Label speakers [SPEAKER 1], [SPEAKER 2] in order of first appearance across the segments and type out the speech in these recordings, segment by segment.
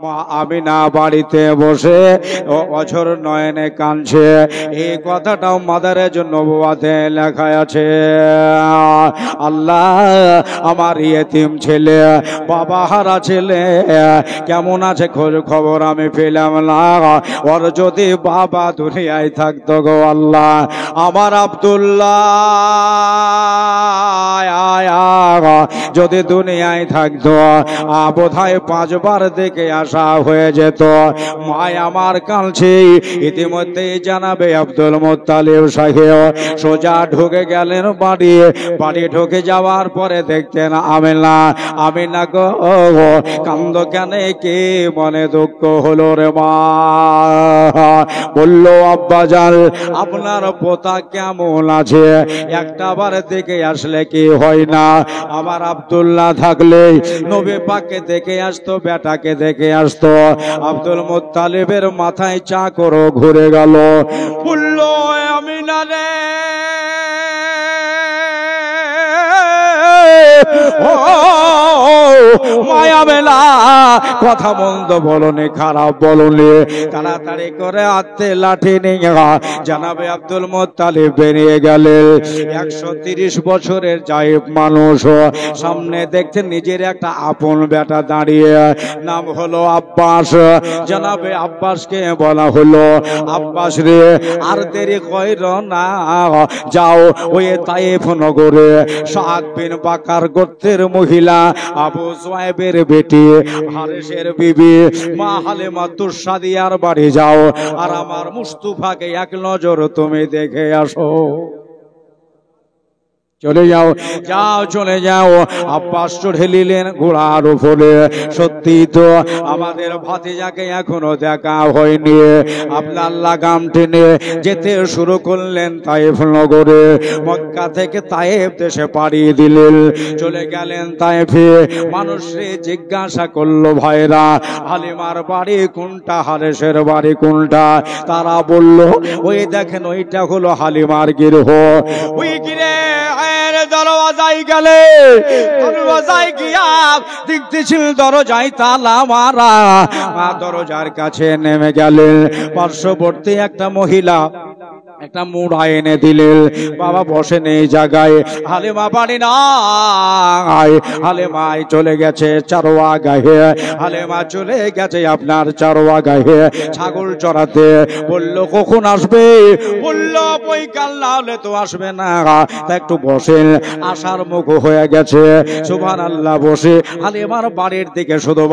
[SPEAKER 1] মা আমিনা বাড়িতে বসে অঝর নয়নে কাঁদছে। এই কথাটাও মাদারের জন্য নবুয়াতে লেখা আছে। আল্লাহ, আমার ইয়েতিম ছেলে, বাবা হারা ছেলে কেমন আছে খোঁজ খবর আমি পেলাম না। ওর যদি বাবা দুনিয়ায় থাকতো গো আল্লাহ, আমার আব্দুল্লাহ যদি দুনিয়ায় থাকতো, বোধহয় 5 বার দেখে আসা হয়ে যেত। মায় আমার কাঁদছে। ইতিমধ্যেই জানাবে আব্দুল মুত্তালিব সাহেব সোজা ঢুকে গেলেন বাড়ি ঢুকে যাওয়ার পরে দেখতেন আমিনা গো কান্দ কেন, কে মনে দুঃখ হলো রে মা? বলল আব্বাজান, আপনার পোতা কেমন আছে একটা বার দেখে আসলে কি হয় না? আমার আব্দুল্লাহ থাকলে নবী পাককে দেখে আসতো, বেটাকে দেখে আসতো। আব্দুল মুত্তালিবের মাথায় চাকর ঘুরে গেল। বলল আমিনা রে, মায়া মেলা কথা মন্দ বলনি, খারাপ বলনি। তাড়াতাড়ি করে হাতে লাঠি নিয়ে জানাবে আব্দুল মুত্তালিব বেরিয়ে গেলেন। 130 বছরের জায়েব মানুষ, সামনে দেখছেন নিজের একটা আপন বেটা দাঁড়িয়ে, নাম হলো আব্বাস। জানাবে আব্বাসকে বলা হলো, আব্বাস রে আর দেরি কইর না, যাও ওই তায়েফ নগরে সাদ বিন বাকার গোত্রের মহিলা আবু যুয়াইবের বেটি হারেসের বিবি মা হালিমা তুসাদিয়ার বাড়ি যাও, আর আমার মুস্তাফাকে এক নজর তুমি দেখে আসো। চলে যাও, চলে যাও। আব্বাস চড়ে নিলেন ঘোড়ার উপরে। সত্যি তো আমাদের ভাতিজাকে এখনো দেখা হয়নি। আপনার লাগাম টেনে যেতে শুরু করলেন তায়েফ নগরে। মক্কা থেকে তায়েফ দেশে পাড়িয়ে দিলেন, চলে গেলেন তায়েফে। মানুষে জিজ্ঞাসা করলো, ভাইরা হালিমার বাড়ি কোনটা, হারেসের বাড়ি কোনটা? তারা বলল, ওই দেখেন ওইটা হলো হালিমার গৃহ। ওই গৃহে দরওয়াজায় গেলে, দরওয়াজায় গিয়া দেখতেছিল দরজায় তালা মারা। দরজার কাছে নেমে গেলেন। পার্শ্ববর্তী একটা মহিলা একটা মুড়া এনে দিলেন। বাবা বসে নেই জায়গায়, হালিমা বাড়ি নাই। হালিমায় চলে গেছে চারোয়া গায়ে, হালিমা চলে গেছে আপনার চারোয়া গায়ে ছাগল চড়াতে। বলল কখন আসবে? বলল বৈকাল না হলে তো আসবে না। তা একটু বসেন, আসার মুখ হয়ে গেছে। সুবহানাল্লাহ। বসে হালিমার বাড়ির দিকে শুধু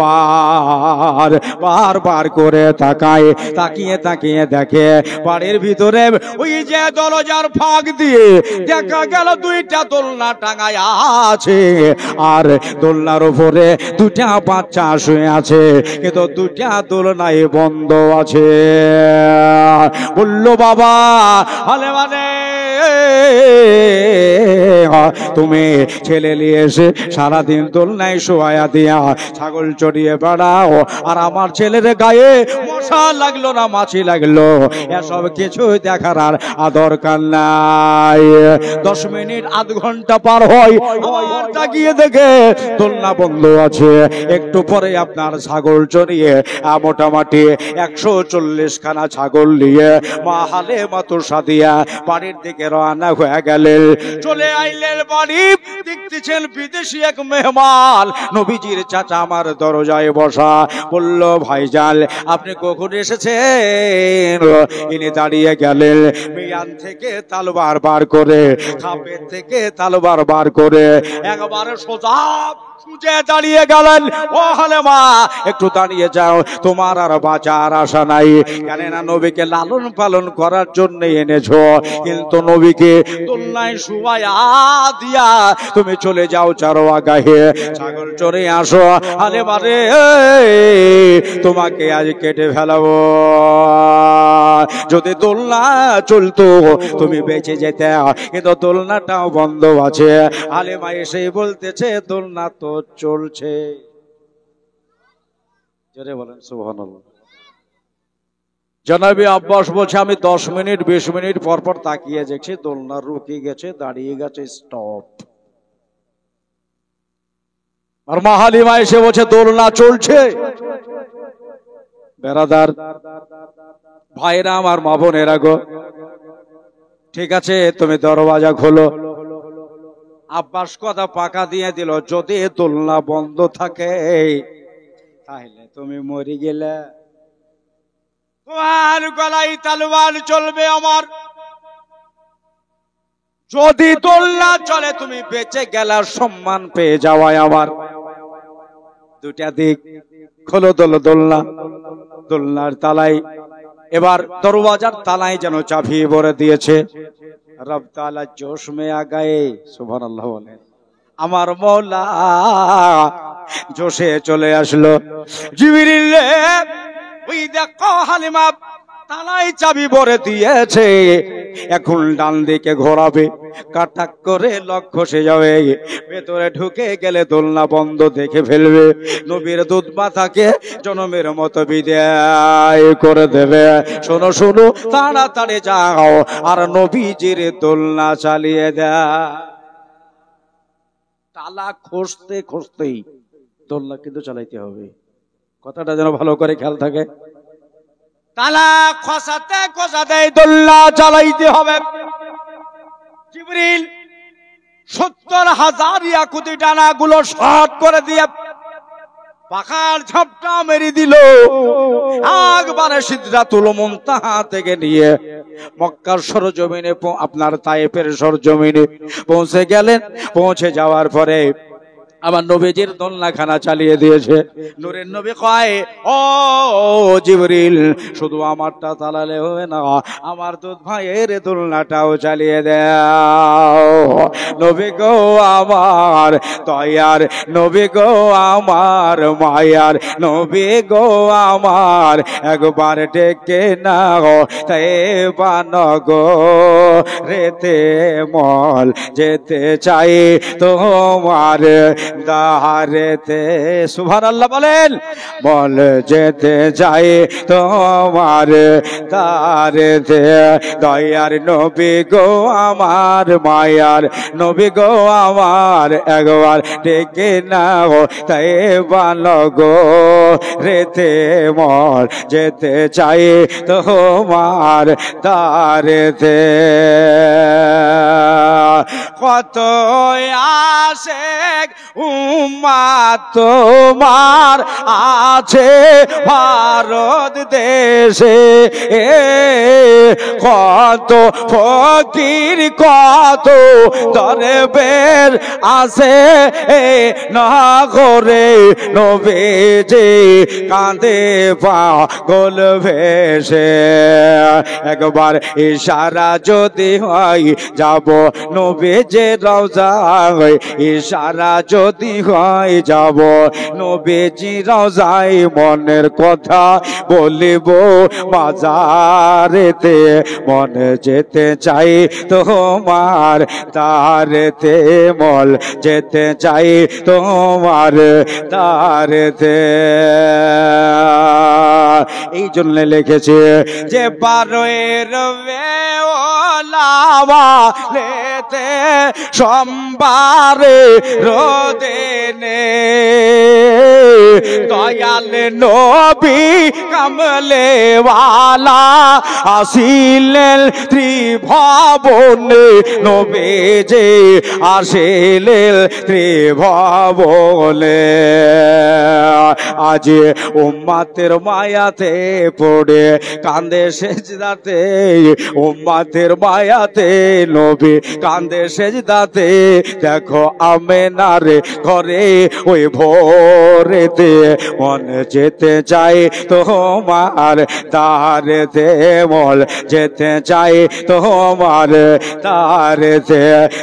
[SPEAKER 1] বার করে তাকিয়ে দেখে বাড়ির ভিতরে ওই যে দরজার ফাঁক দিয়ে দেখা গেল 2টা দোলনা টাঙায় আছে, আর দোলনার উপরে 2টা বাচ্চা শুয়ে আছে, কিন্তু 2টা দোলনায় বন্ধ আছে। বলল বাবা হালিমা রে, তুমি ছেলে নিয়ে এসে সারাদিন দোলনায় শোয়া দিয়া ছাগল চড়িয়ে বেড়াও, আর আমার ছেলের গায়ে মশা লাগলো না মাছি লাগলো, এসব কিছু দেখার আর দরকার নাই। 10 মিনিট আধ ঘন্টা পার হয়, গিয়ে দেখে দোলনা বন্ধ আছে। একটু পরে আপনার ছাগল চড়িয়ে মোটামুটি 140 খানা ছাগল নিয়ে মা হালিমা তুসাদিয়া বাড়ির দিকে রওনা হয়ে গেলেন। চলে আইলেন বাড়ি। দেখতেছেন বিদেশি এক মেহমান নবীজির চাচা আমার দরজায় বসা। বলল ভাইজান আপনি কখন এসেছেন? ইনি দাঁড়িয়ে গেলেন। মিয়ান থেকে তলোয়ার বার করে, খাপের থেকে তলোয়ার বার করে একবারে সোজা খুঁজে দাঁড়িয়ে গেলেন। ও হালিমা একটু দাঁড়িয়ে যাও, তোমার আর বাঁচার আশা নাই। কেননা নবীকে লালন পালন করার জন্য এনেছো, কিন্তু নবীকে দোলনায় শুয়ায়া দিয়া তুমি চলে যাও চারোয়া গায়ে, ছাগল চড়ে আসো। হালিমা রে তোমাকে আজ কেটে ফেলাবো। যদি দোলনা চলতো তুমি বেঁচে যেতে, কিন্তু দোলনাটাও বন্ধ আছে। হালিমা এসে বলতেছে দোলনা তো চলছে। জোরে বলেন সুবহানাল্লাহ। জনাবি আব্বাস বলছে আমি 10 মিনিট 20 মিনিট পর পর তাকিয়ে দেখছি দোলনা রুকে গেছে, দাঁড়িয়ে গেছে, স্টপ। আর মা হালিমা এসে বলছে দোলনা চলছে। বেরাদার ভাইরা আমার, মা বোনেরা গো, ঠিক আছে তুমি দরওয়াজা খোলো। আব্বাস কথা পাকা দিয়ে দিল, যদি দোলনা বন্ধ থাকে তাহলে তুমি মরে গেলে, তোমার গলায় তলোয়ার চলবে আমার। যদি দোলনা চলে তুমি বেঁচে গেলে, সম্মান পেয়ে যাওয়ায় আমার। দুটা দিক, খোলো দোলনা। দোলনার তালাই, এবার দরওয়াজার তালাই যেন চাবি ভরে দিয়েছে। রব তাআলা জোশ মে আ গায়ে, সুবহানাল্লাহ বলেন। আমার মওলা জোশে চলে আসলো। জিবরিল রে, ওই দেখো হালিমা তালাই চাবি ভরে দিয়েছে, এখন ডান দিকে ঘোরাবে, কাটাক করে লক্ষ্য সে যাবে, ভেতরে ঢুকে গেলে দোলনা বন্ধ দেখে ফেলবে। নবীর দুধ মাথাকে জনমের মতো বিদায় করে দেবে। শোনো শোনো, তাড়াতাড়ি যাও আর নবীজির দোলনা চালিয়ে দাও। তালা খুঁজতে খুঁজতেই দোলনা কিন্তু চালাইতে হবে, কথাটা যেন ভালো করে খেয়াল থাকে। তালা খসাতে খসাতে দোলনা চালাইতে হবে। জিবরিল 70,000 ইয়াকুতি ডানাগুলো শর্ট করে দিয়ে পাখার ঝাপটা মেরে দিল। একবারে সিদরাতুল মুনতাহা থেকে নিয়ে মক্কার সরজমিনে, আপনার তায়েফের সরজমিনে পৌঁছে গেলেন। পৌঁছে যাওয়ার পরে আমার নবীজির দোলনাখানা চালিয়ে দিয়েছে। নূরের নবী কয়, ও জিবরিল, শুধু আমারটা চালালে হবে না, আমার দুধ ভাইয়ের দোলনাটাও চালিয়ে দাও। নবী গো আমার দয়ার নবী গো আমার মায়ার নবী গো আমার, একবার ডেকে নাও তাই বানগো রেতে মল যেতে চাই তোমার দাহারেতে। সুবহানাল্লাহ বলেন। বল যেতে যাই তোমার দাহারেতে, দয়ার নবী গো আমার মায়ার নবী গো আমার, একবার ডেকে নাও তাই বানগো রেতে মল যেতে চাই তোমার দাহারেতে। কত আশেক উম্মাত তোমার আছে ভারত দেশে, কত ফকির কত দরবেশ আছে না করে নবীজি কাঁদে পাগল ভেসে। একবার ইশারা যদি হয় যাব নবীজির রওজায়, ইশারা যদি হয় যাব নবীজির রওজায়, মনের কথা বলিব বাজারেতে, মনে যেতে চাই তোমার তারেতে মল যেতে চাই তোমার তারেতে। এই জন্য লিখেছে যে 12 বেওলাওয়া লেতে সোমবারে রোদেনে, দয়াল নবী কামলে ওয়ালা আসিলেন ত্রিভুবনে, নবীজি আসিলেন ত্রিভুবনে। আজ উম্মতের মায়াতে পড়ে কান্দে সেজদাতে, উম্মতের মায়াতে নবী কান্দে সেজদাতে। দেখো আমেনার ঘরে ওই ভোরেতে, মনে যেতে চাই তোমার তারেতে মল যেতে চাই তোমার তারেতে।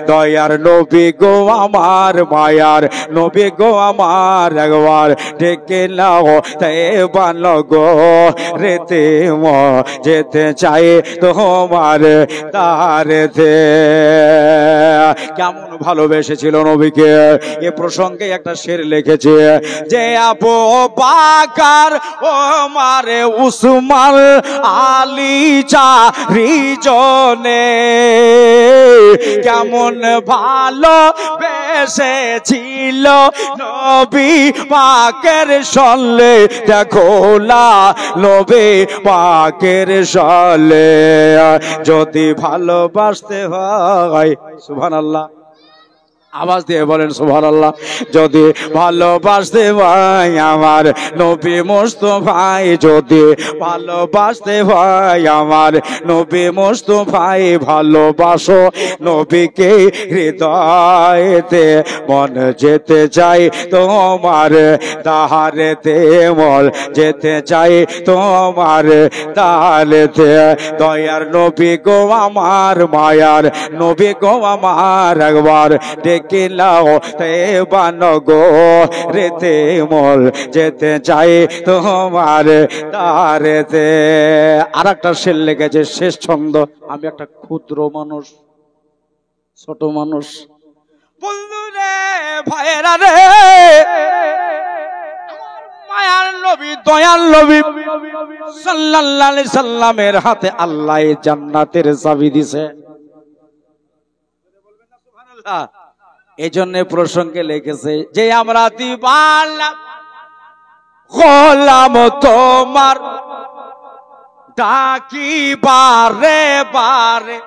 [SPEAKER 1] দয়ার নবী গো আমার মায়ার নবী গো আমার, একবার ডেকে নাও তাই বানগো রেতে ম যেতে চাই তোমার দারেতে কেমন ভালোবেসেছিল নবীকে। এ প্রসঙ্গে একটা শের লিখেছে যে আবু বকর ওমর উসমান আলী চারিজনে কেমন ভালোবেসেছিল নবী পাকের সঙ্গে দেখো নবী পাকের সঙ্গে যদি ভালোবাসতে হয় সুবহানাল্লাহ আওয়াজ দিয়ে বলেন সুবহানাল্লাহ যদি ভালোবাসতে ভাই আমার নবী মুস্তাফাই যদি ভালোবাসতে ভাই আমার নবী মুস্তাফাই ভালোবাসো নবীকে হৃদয়েতে মন যেতে চাই তোমার দাহারেতে মন যেতে চাই তোমার দাহারেতে দয়ার নবী গো আমার মায়ার নবী গো আমার একবার কিলাও তেবানগো রেতে মল যেতে চাই তোমার তারেতে। আর একটা শের লেগেছে শেষ ছন্দ। আমি একটা ক্ষুদ্র মানুষ ছোট মানুষ বন্ধুরে ভাইয়েরা রে মায়ার নবী দয়াল নবী সাল্লাল্লাহু আলাইহি সাল্লামের হাতে আল্লাহ জান্নাতের চাবি দিছে। সুবহানাল্লাহ এজন্য প্রসঙ্গে লিখেছে যে আমরা দিবানা গোলাম তোমার ডাকি বারে বারে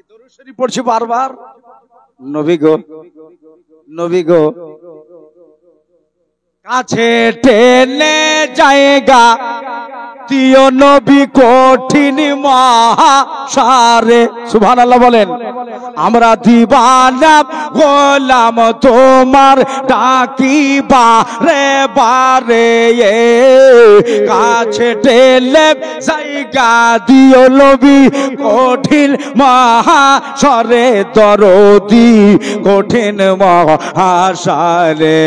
[SPEAKER 1] দরুদ শরীফ পড়ছি বারবার নবী গো কাছে টেনে জায়গা দিও নবী কঠিন মহাসারে সুবহানাল্লাহ বলেন আমরা দিবানা গোলাম তোমার ডাকি বারে বারে কাছে টেনে জায়গা দিও নবী কঠিন মহাসারে দরদি কঠিন মহাসারে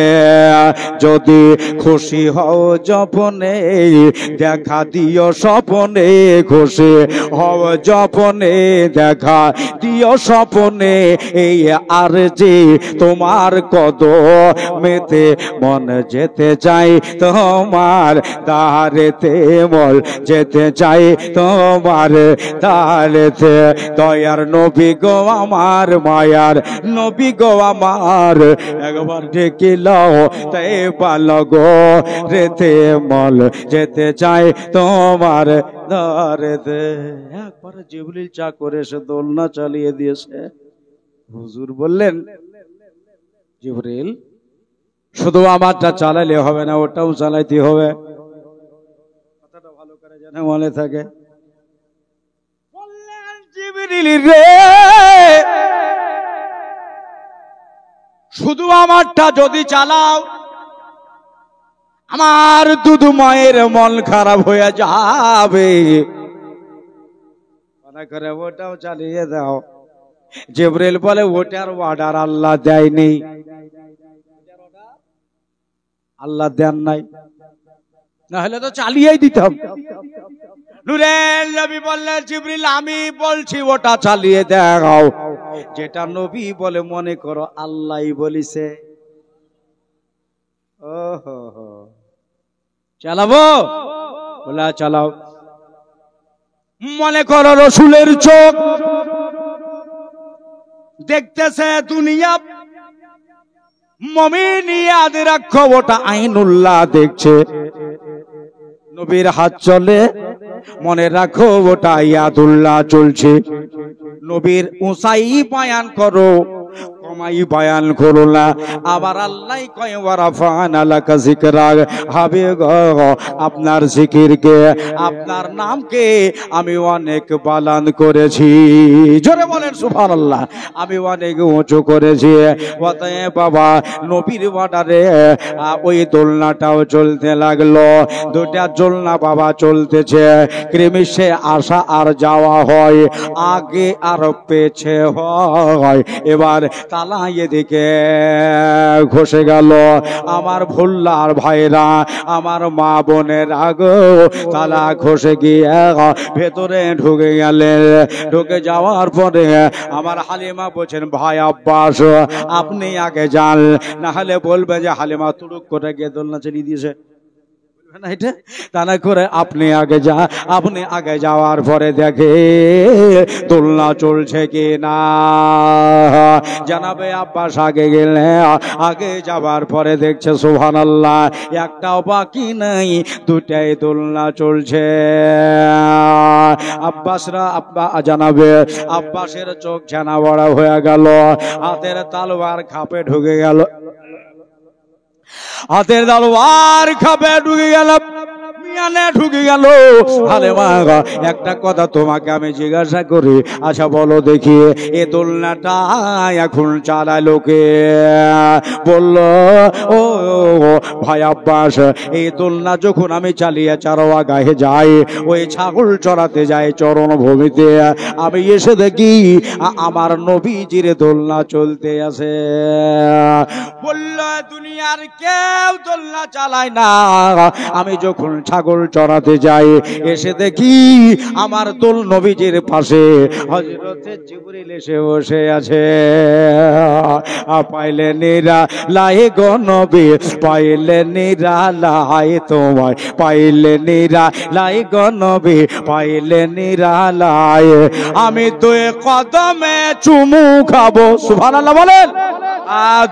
[SPEAKER 1] যদি খুশি হও যপনে দেখা দিও স্বপনে খুশি হও যপনে দেখা দিও স্বপনে এই আর যে তোমার কদমেতে মন যেতে চাই তোমার দারেতে মন যেতে চাই তোমার দারেতে দয়ার নবী গো আমার মায়ার নবী গো আমার একবার ডেকে লাও তাই ভালো গো রেতে মল যেতে চাই তোমার দারেতে। একবার জিবরিল চা করে এসে দোলনা চালিয়ে দিয়েছে। হুজুর বললেন জিবরিল শুধু আমারটা চালালে হবে না ওটাও চালাইতে হবে। কথাটা ভালো করে যেন মনে থাকে। বললেন জিবরিল রে শুধু আমারটা যদি চালাও আমার দুধ মায়ের মন খারাপ হয়ে যাবে মনে করে ওটাও চালিয়ে দাও। জিবরিল বলে ওটার অর্ডার আল্লাহ দেয়নি আল্লাহ দেন নাই না হলে তো চালিয়েই দিতাম। নূরের নবী বললেন জিবরিল আমি বলছি ওটা চালিয়ে দাও যেটা নবী বলে মনে করো আল্লাহই বলিছে। ওহো চালাবো বলে চালাও। মনে করো রসুলের চোখ দেখতেছে দুনিয়া মুমিন ইয়াদ রাখো ওটা আইনুল্লাহ দেখছে। নবীর হাত চলে মনে রাখো ওটা ইয়াদুল্লাহ চলছে। নবীর উঁচাই বয়ান করো কমাই বয়ান করো না। আবার আল্লাহ কয় ওয়ারাফানা লাকা যিকরাক হবে গো আপনার জিকিরকে আপনার নামকে আমি অনেক বালান করেছি। জোরে বলেন সুবহানাল্লাহ আমি অনেক উঁচু করেছি। অতএব বাবা নবীর অর্ডারে ওই দোলনাটাও চলতে লাগলো। দুটা দোলনা বাবা চলতেছে ক্রমশে আসা আর যাওয়া হয় আগে আর পেছে হয়। এবার তালা এদিকে ঘষে গেল। আমার ভুল্লার ভাইরা, আমার মা বোনের আগো তালা ঘষে গিয়ে ভেতরে ঢুকে গেলেন। ঢুকে যাওয়ার পরে আমার হালিমা বলছেন, ভাই আব্বাস আপনি আগে যান, না হলে বলবে যে হালিমা তুড়ুক করে গিয়ে দোলনা চালিয়ে দিয়েছে। তা না করে আপনি আগে যা। আপনি আগে যাওয়ার পরে দেখে দোলনা চলছে কি না। জানাবে আব্বাস আগে গেলে, আগে যাওয়ার পরে দেখছে সুবহানাল্লাহ একটাও বাকি নাই, দুটাই দোলনা চলছে। আব্বাসরা জানাবে আব্বাসের চোখ জানা বড় হয়ে গেল, হাতের তালওয়ার খাপে ঢুকে গেল, হাতের তালওয়ার খাপে ঢুকে গেল, ঢুকে গেল। আরে মা, একটা কথা তোমাকে আমি জিজ্ঞাসা করি, আচ্ছা বলো দেখি এ দোলনাটা এখন চালায় লোকে? বলল, ও ভাই আব্বাস, এই দোলনা যখন আমি চালিয়ে চারোয়া গায়ে যাই, ওই ছাগল চড়াতে যাই চরণ ভূমিতে, আমি এসে দেখি আমার নবীজির দোলনা চলতে আছে। বলল, দুনিয়ার কেউ দোলনা চালায় না, আমি যখন ছাগল চড়াতে যাই এসে দেখি আমার দোল নবীজির পাশে হযরতে জিবরিল এসে বসে আছে। পাইলে নিরালাই গো নবী, পাইলে নিরালাই তোমায়, পাইলে নিরালাই গো নবী, পাইলে নিরালাই। আমি দুই কদমে চুমু খাবো, সুবহানাল্লাহ বলেন।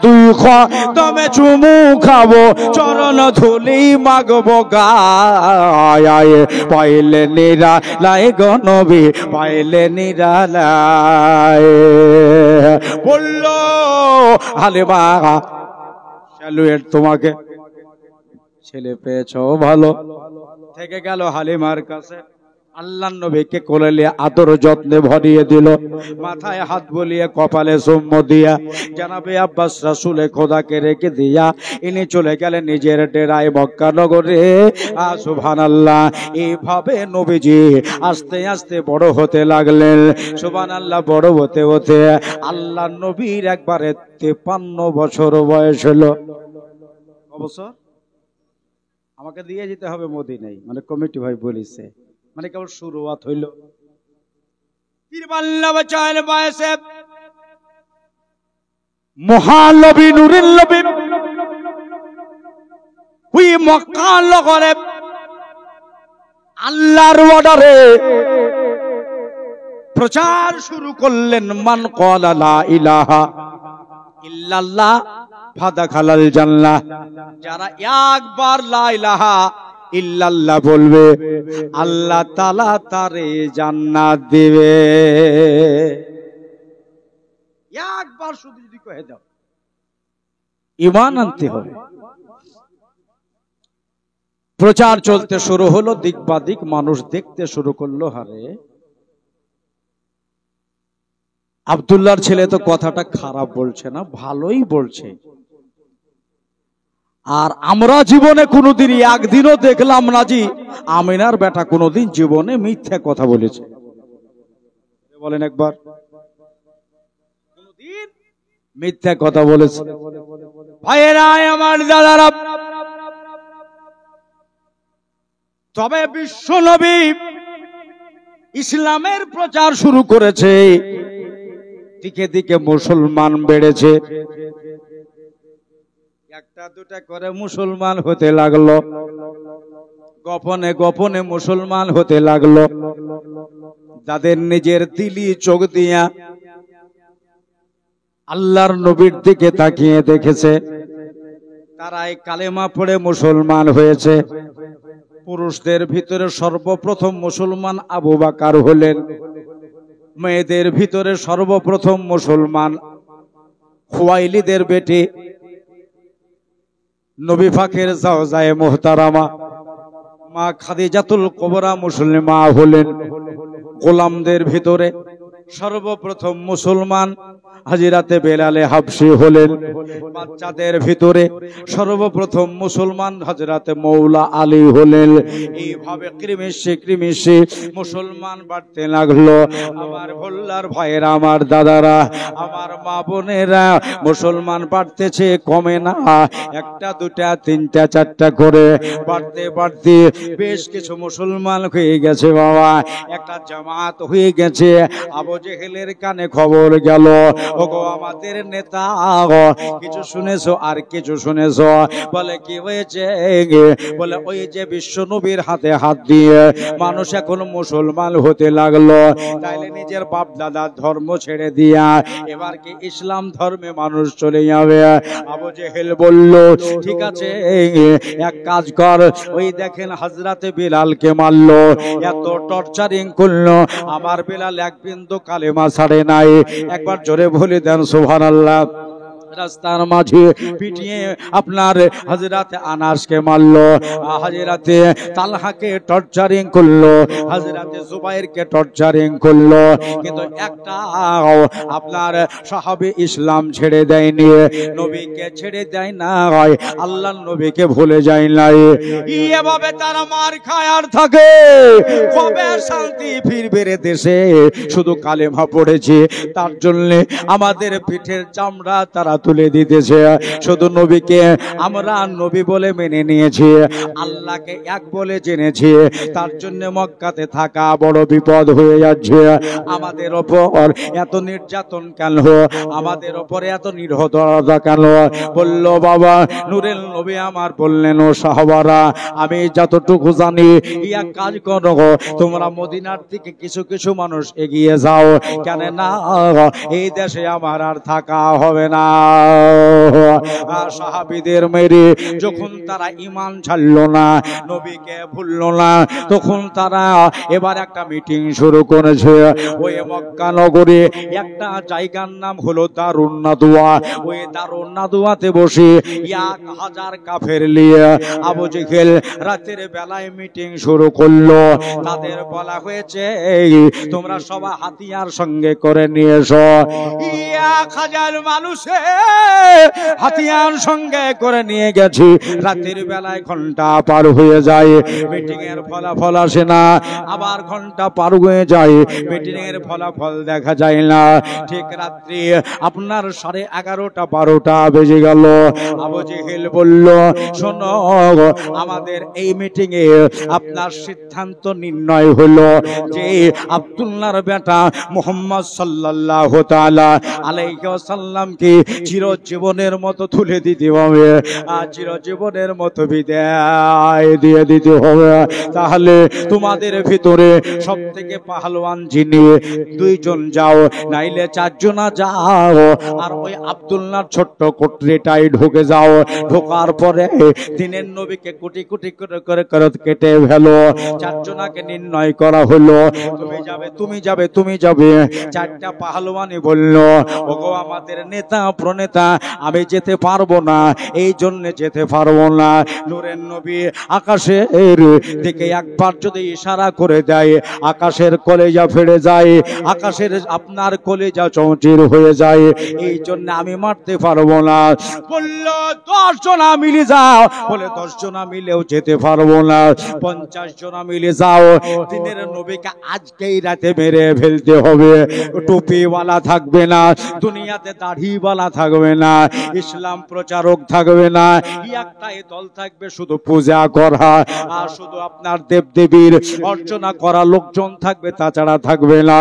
[SPEAKER 1] দুই কদমে চুমু খাবো, চরণ ধুলি মাগবো গায়, পাইলে নিরালাই গো নবী, পাইলে নিরালাই। বলল হালিমা, স্যালুয়েট তোমাকে, ছেলে পেয়েছ ভালো। থেকে গেল হালিমার কাছে, আল্লাহর নবীকে কোলে নিয়ে আদর যত্নে ভরিয়ে দিল, মাথায় হাত বলিয়ে কপালে চুম্বন দিয়া জানাবে আব্বাস রাসূলে খোদাকে রেখে দিয়া ইনি চলে গেলেন নিজের ডেরায় মক্কা নগরে। সুবহানাল্লাহ, এইভাবে নবীজি আস্তে আস্তে বড় হতে লাগলেন। সুবহানাল্লাহ, বড় হতে হতে আল্লাহর নবীর একবারে 53 বছর বয়স হলো। অবশ্য আমাকে দিয়ে যেতে হবে মদিনায়, মানে কমিটি ভাই বলেছে, মানে কেবল শুরুয়াত হইল। বয়সে মহানবী নূরের নবী হুই মক্কা নগরে আল্লাহর অর্ডারে প্রচার শুরু করলেন। মান ক্বালা লা ইলাহা ইল্লাল্লাহ ফাদাখালাল জান্নাহ। যারা একবার লা ইলাহা ইল্লাল্লাহ বলবে আল্লাহ তাআলা তারে জান্নাত দিবে। একবার শুধু যদি কয়ে দাও, ঈমান আনতে হবে। প্রচার চলতে শুরু হলো, দিকবাদিক মানুষ দেখতে শুরু করলো। হারে আব্দুল্লাহর ছেলে তো কথাটা খারাপ বলছে না, ভালোই বলছে। আর আমরা জীবনে কোনোদিন একদিনও দেখলাম না যে আমিনার বেটা কোনোদিন জীবনে মিথ্যা কথা বলেছে। বলেন একবার, কোনোদিন মিথ্যা কথা বলেছে? ভাইয়েরা আমার, দাদারা, তবে বিশ্ব নবী ইসলামের প্রচার শুরু করেছে, দিকে দিকে মুসলমান বেড়েছে, একটা দুটা করে মুসলমান হতে লাগলো, গোপনে গোপনে মুসলমান হতে লাগলো। যাদের নিজের দিলি চোখ দিয়া আল্লাহর নবীর দিকে তাকিয়ে দেখেছে, তারাই কালেমা পড়ে মুসলমান হয়েছে। পুরুষদের ভিতরে সর্বপ্রথম মুসলমান আবু বকর হলেন, মেয়েদের ভিতরে সর্বপ্রথম মুসলমান খুয়াইলিদের বেটি নবী পাকের জাওজায়ে মুহতারামা মা খাদিজাতুল কুবরা মুসলিমা হলেন। গোলামদের ভিতরে সর্বপ্রথম মুসলমান হাজিরাতে বেলালে হাবশি হলেন। বাচ্চাদের ভিতরে সর্বপ্রথম মুসলমান হযরতে মৌলা আলী হলেন। এইভাবে ক্রিমিশে মুসলমান বাড়তে লাগলো। আমার ভোল্লার ভাইয়েরা, আমার দাদারা, আমার মা বোনেরা, মুসলমান বাড়তেছে, কমে না। একটা দুটা তিনটা চারটা করে বাড়তে বাড়তে বেশ কিছু মুসলমান হয়ে গেছে বাবা, একটা জামাত হয়ে গেছে। আবু জেহেলের কানে খবর গেল, ওগো আমাদের নেতা, কিছু শুনেছো আর কিছু শুনেছো? বলে কি হয়েছে? বলে ওই যে বিশ্ব নবীর হাতে হাত দিয়ে মানুষ এখন মুসলমান হতে লাগলো, তাইলে নিজের বাপ দাদার ধর্ম ছেড়ে দিয়া এবার কি ইসলাম ধর্মে মানুষ চলে যাবে? আবু জেহেল বলল ঠিক আছে, এক কাজ কর, ওই দেখেন হযরতে বিলালকে মারলো, এত টর্চারিং করলো, আমার বিলাল এক বিন্দু কালেমা ছাড়ে নাই। একবার জোরে বলে দেন সুবহানাল্লাহ। রাস্তার মাঝে পিটিয়ে আপনার হযরতে আনাসকে মারলো, হযরতে তালহাকে টর্চারিং করলো, হযরতে জুবাইরকে টর্চারিং করলো, কিন্তু একটা আপনার সাহাবী ইসলাম ছেড়ে দেয়নি, নবীকে ছেড়ে দেয় না, আল্লাহর নবীকে ভুলে যায় নাই। এভাবে তারা মার খায় আর থাকে। কবে শান্তি ফিরবে রে দেশে? শুধু কালেমা পড়েছে, তার জন্য আমাদের পিঠের চামড়া তারা তুলে দিতেছে। শুধু নবীকে আমরা নবী বলে মেনে নিয়েছি, আল্লাহকে এক বলে জেনেছি, তার জন্য মক্কাতে থাকা বড় বিপদ হয়ে যাচ্ছে। আমাদের ওপর এত নির্যাতন কেন? আমাদের ওপরে এত নির্ভরতা কেন? বলল বাবা নূরের নবী আমার বললেন, ও সাহাবারা, আমি যতটুকু জানি, ইয়া কাজ করো, তোমরা মদিনার দিকে কিছু কিছু মানুষ এগিয়ে যাও, কেন না এই দেশে আমার আর থাকা হবে না। সাহাবীদের মেরে যখন তারা ঈমান ছাড়লো না, নবীকে ভুললো না, তখন তারা এবার একটা মিটিং শুরু করেছে। ওই মক্কা নগরে একটা জায়গার নাম হলো দারুন নাদওয়া। ওই দারুন নাদওয়াতে বসে 1000 কাফের নিয়ে আবু জেহেল রাতের বেলায় মিটিং শুরু করলো। তাদের বলা হয়েছে তোমরা সবাই হাতিয়ার সঙ্গে করে নিয়ে এসো। 1000 মানুষে হাতিয়ার সঙ্গে করে নিয়ে গেছি। রাতের বেলায় ঘন্টা পার হয়ে যায়, মিটিং এর ফলাফল আসে না, আবার ঘন্টা পার হয়ে যায়, মিটিং এর ফলাফল দেখা যায় না। ঠিক রাত্রি আপনার 11:30 12টা বেজে গেল। আবু জেহেল বলল, শোনো, আমাদের এই মিটিং এ আপনার সিদ্ধান্ত নির্ণয় হলো যে আব্দুল্লাহর বেটা মুহাম্মদ সাল্লাল্লাহু তাআলা আলাইহি ওয়াসাল্লামকে চিরজীবনের মতো তুলে দিতে হবে, আর চিরজীবনের মতো বিদায় দিয়ে দিতে হবে। তাহলে তোমাদের ভিতরে সব থেকে পাহলওয়ান যিনি, 2 জন যাও, নাইলে 4 জন যাও, আর ওই আব্দুল্লাহর ছোট্ট কোটরিটাই ঢুকে যাও। ঢোকার পরে দিনের নবীকে কোটি কোটি করে কেটে ফেলো। 4 জনাকে নির্ণয় করা হলো, তুমি যাবে, তুমি যাবে, তুমি যাবে। 4টা পাহলওয়ানি বলল, ওগো আমাদের নেতা প্রনেতা, আমি যেতে পারবো না, এই জন্য যেতে পারবো না। নূরের নবী আকাশের দিকে একবার যদি ইশারা করে দেয়, আকাশের কলেজা ফেড়ে যায়, আকাশের আপনার কলেজা চৌচির হয়ে যায়, এই জন্য আমি মারতে পারবো না। বলল 10 জনা মিলে যাও। বলে 10 জনা মিলেও যেতে পারবো না, 50 জনা মিলে যাও। দিনের নবীকে আজকেই রাতে মেরে ফেলতে হবে। টুপিওয়ালা থাকবে না, দুনিয়াতে দাড়িওয়ালা থাকবে না, ইসলাম প্রচারক থাকবে না, একটাই দল থাকবে, শুধু পূজা করা আর শুধু আপনার দেবদেবীর অর্চনা করা লোকজন থাকবে, তাছাড়া থাকবে না।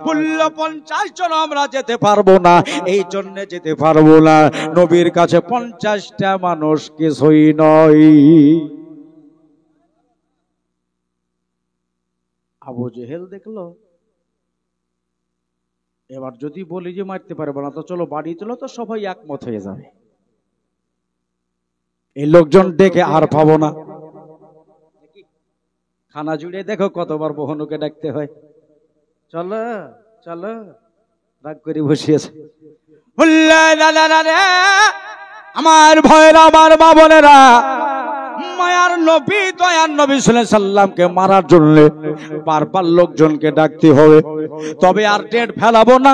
[SPEAKER 1] বলল 50 জন আমরা যেতে পারবো না, এই জন্য যেতে পারবো না। নবীর কাছে 50টা মানুষ কিছুই নয়। আবু জেহেল দেখলো, এবার যদি বলি যে মারতে পারবো না, তো চলো বাড়ি চলো, তো সবাই একমত হয়ে যাবে। এই লোকজন ডেকে আর পাবো না। খানা জুড়ে দেখো কতবার বহনুকে ডাকতে হয়, চলো চলো, রাগ করে বসিয়েছে। আমার ভয়ের, আমার মা বোনেরা, মায়া মায়ার নবী দয়ার নবী সাল্লাল্লাহু আলাইহি সাল্লামকে মারার জন্য বারবার লোকজনকে ডাকতে হবে। তবে আর ডেট ফেলাবো না,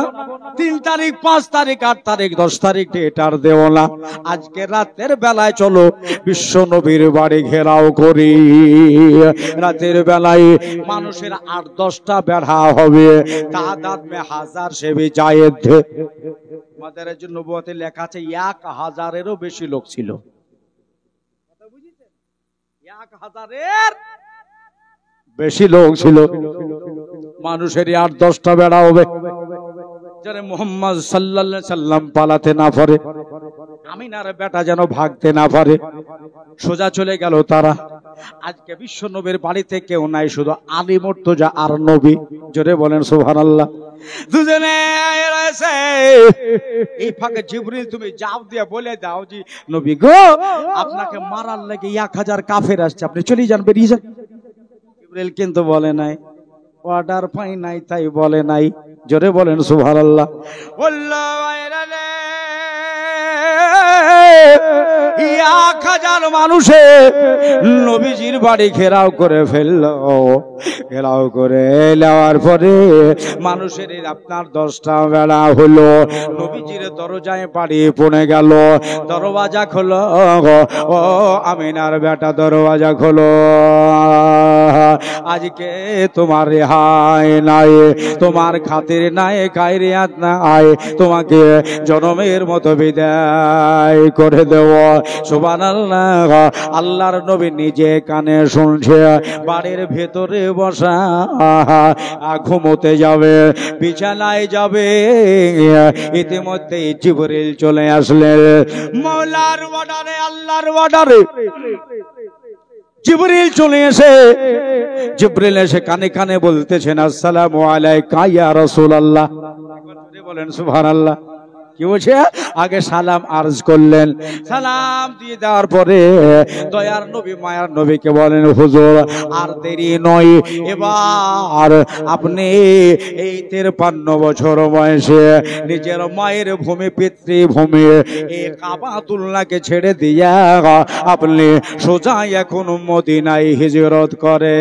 [SPEAKER 1] 3 তারিখ 5 তারিখ 8 তারিখ 10 তারিখ ডেট আর দেব না। আজকে রাতের বেলায় চলো বিশ্ব নবীর বাড়ি ঘেরাও করি। রাতের বেলায় মানুষের 8-10টা বেড়া হবে, তাদাদ মে হাজার সে ভি জায়েদ। আমাদের জন্য নবুয়তে লেখা আছে 1000-এরও বেশি লোক ছিল। কথা বুঝেছেন? 1000-এর বেশি লোক ছিল। মানুষের 8-10টা বেড়া হবে যারা মুহাম্মদ সাল্লাল্লাহু আলাইহি সাল্লাম পালাতে না পারে, আমিনার বেটা যেন ভাগতে না পারে, সোজা চলে গেল তারা। আজকে বিশ্ব নবীর বাড়িতে কেউ নাই, শুধু আলী মুর্তজা আর নবী। জোরে বলেন সুবহানাল্লাহ। দুজনে রয়েছে। এই ফাঁকে জিবরিল তুমি যাও দিয়ে বলে দাও জি নবী গো, আপনাকে মারার লাগে 1000 কাফের আসছে, আপনি চলে যান, বেরিয়ে যান। জিবরিল কিন্তু বলে নাই, অর্ডার পাই নাই তাই বলে নাই। জোরে বলেন সুবহানাল্লাহ। 1000 মানুষে নবীজির বাড়ি ঘেরাও করে ফেললো। ঘেরাও করে নেওয়ার পরে মানুষের আপনার 10টা বেলা হলো। নবীজির দরজায় বাড়ি পড়ে গেল। দরওয়াজা খোলো, ও আমিনার বেটা দরওয়াজা খোলো, আজকে তোমার রেহাই নাই, তোমার খাতির নাই, খায়রিয়াত নাই, তোমাকে জনমের মতো বিদায় করে দেব। সুবহানাল্লাহ। আল্লাহর নবী নিজে কানে শুনছে, বাড়ির ভেতরে বসা, ঘুমোতে যাবে, বিছানায় যাবে। ইতিমধ্যে জিবরিল চলে আসলেন। মওলার অর্ডারে, আল্লাহর অর্ডারে জিবরিল চলে এসে, জিবরিল এসে কানে কানে বলতেছেন আসসালামু আলাইকা ইয়া রাসূলুল্লাহ। বলেন সুবহানাল্লাহ। কি বলছে? আগে সালাম আরজ করলেন। সালাম দিয়ে দেওয়ার পরে দয়ার নবী মায়ার নবীকে বলেন হুজুর আর দেরি নয়, এবার আপনি এই 53 বছর বয়সে নিজের মায়ের ভূমি পিতৃভূমি এই কাবাতুল্লাহকে ছেড়ে দিয়া আপনি সোজা এখন মদিনায় হিজরত করে।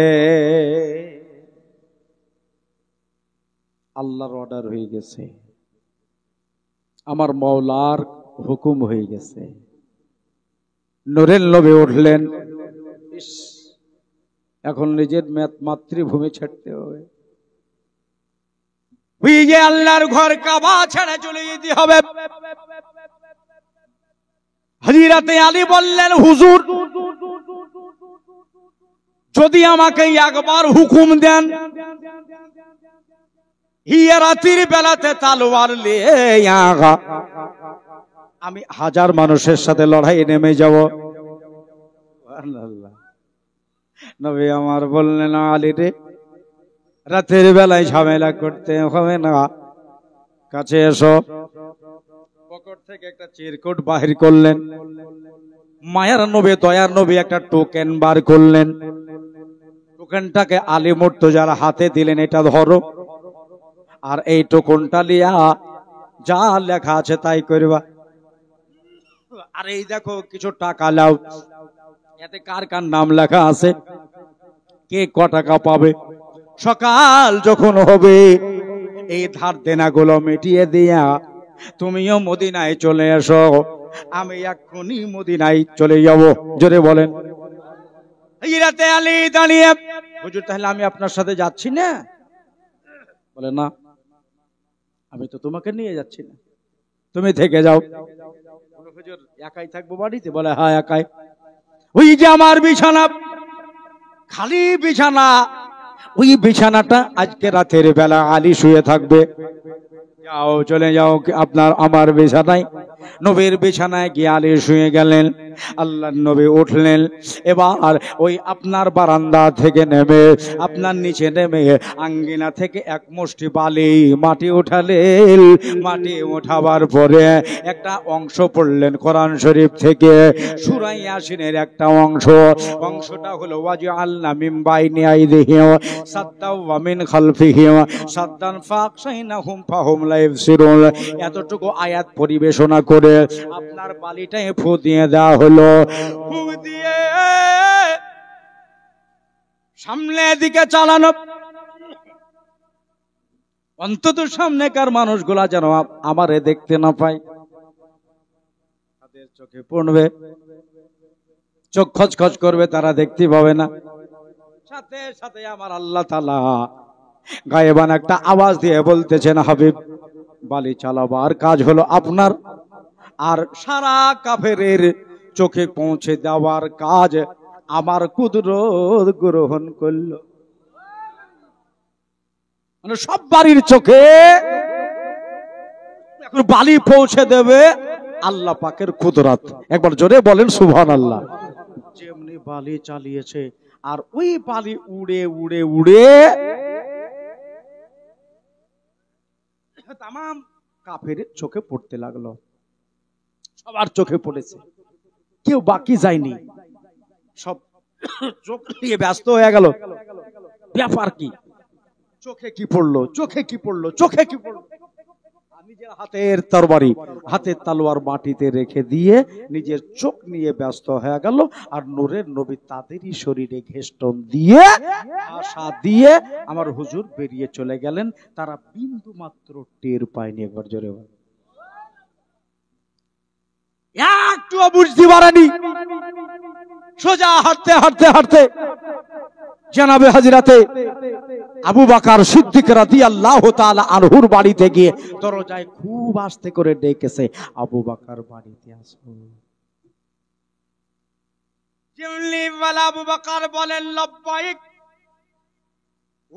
[SPEAKER 1] আল্লাহর অর্ডার হয়ে গেছে, আমার মওলার হুকুম হয়ে গেছে। নূরের নবী উঠলেন, এখন নিজের মাতৃভূমি ছাড়তে হবে, ওই যে আল্লাহর ঘর কাবা ছেড়ে চলে যেতে হবে। হযরতে আলী বললেন হুজুর যদি আমাকে একবার হুকুম দেন, রাতের বেলাতে তলোয়ার নিয়ে আমি 1000 মানুষের সাথে লড়াই নেমে যাব। নবী আমার বললেন আলী রে, রাতের বেলায় ঝামেলা করতে হবে না, কাছে এসো। পকেট থেকে একটা চিরকুট বাহির করলেন। মায়ার নবী দয়ার নবী একটা টোকেন বার করলেন। টোকেনটাকে আলী মুর্তজার হাতে দিলেন, এটা ধরো, আর এই টোকনটা লিয়া যা লেখা আছে তাই করবা। আর এই দেখো কিছু টাকা লাও, এতে কার কার নাম লেখা আছে, কে ক টাকা পাবে। সকাল যখন হবে এই ধার দেনাগুলো মিটিয়ে দিয়া তুমিও মদিনায় চলে এসো, আমি এক্ষুনি মদিনায় চলে যাব। জোরে বলেন। এই রাতে আলী দাঁড়িয়ে, হুজুর তাহলে আমি আপনার সাথে যাচ্ছি না? বলে না, আমি তো তোমাকে নিয়ে যাচ্ছি না, তুমি থেকে যাও। হুজুর একাই থাকবো বাড়িতে? বলে হ্যাঁ একাই। ওই যে আমার বিছানা, খালি বিছানা, ওই বিছানাটা আজকে রাতের বেলা আলী শুয়ে থাকবে। যাও চলে যাও আপনার আমার বিছানায়। নবীর বিছানায় গিয়ে আলী শুয়ে গেলেন। আল্লাহর নবী উঠলেন। এবার ওই আপনার বারান্দা থেকে নেমে, আপনার নিচে নেমে আঙ্গিনা থেকে এক মুষ্টি বালি মাটি উঠালেন। মাটি উঠাবার পরে একটা অংশ পড়লেন কোরআন শরীফ থেকে, সূরা ইয়াসিনের একটা অংশ। অংশটা হলো ওয়াজআলনা মিন বাইনি আইদিহিম সাদ্দাও ওয়া মিন খালফিহিম সাদ্দান ফাকশাইনাহুম ফাহুম লা ইবসিরুন। এতটুকু আয়াত পরিবেশনা করে আপনার বালিটায় ফু দিয়ে দেওয়া হলো। ফু দিয়ে সামনে দিকে চালানো, অন্তত সামনেকার মানুষগুলা যেন আমারে দেখতে না পায়। তাদের চোখে পড়বে, চোখ খচখচ করবে, তারা দেখতে পাবে না। সাথে সাথে আমার আল্লাহ তাআলা গায়েবান একটা আওয়াজ দিয়ে বলতেছেন, হাবিব, বালি চালাবার কাজ হলো আপনার, আর সারা কাফেরের চোখে পৌঁছে দেওয়ার কাজ আমার কুদরত গ্রহণ করলো। মানে সব বাড়ির চোখে বালি পৌঁছে দেবে আল্লাহ পাকের কুদরত। একবার জোরে বলেন সুবহানাল্লাহ। যেমনি বালি চালিয়েছে, আর ওই বালি উড়ে উড়ে উড়ে তামাম কাফের চোখে পড়তে লাগলো। সবার চোখে পড়েছে, কেউ বাকি যায়নি, সব চোখ নিয়ে ব্যস্ত হয়ে গেল। ব্যাপার কি? চোখে কি পড়লো, চোখে কি পড়লো, চোখে কি পড়লো? নিজের হাতের তরবারি, হাতের তলোয়ার মাটিতে রেখে দিয়ে নিজের চোখ নিয়ে ব্যস্ত হয়ে গেল। আর নূরের নবী তাদেরই শরীরে ঘেষ্টন দিয়ে আশা দিয়ে আমার হুজুর বেরিয়ে চলে গেলেন। তারা বিন্দু মাত্র টের পায়নি। একবার জোরে বল, একটু বুঝতে পারেনি। সোজা হাঁটতে হাঁটতে হাঁটতে জনাবে হযরতে আবু বকর সিদ্দিক রাদিয়াল্লাহু তাআলা আনহুর বাড়িতে গিয়ে দরজায় খুব আস্তে করে ডেকেছে, আবু বকর বাড়িতে আসো। যেমনি ওয়ালা আবু বকর বলেন, লব্বাইক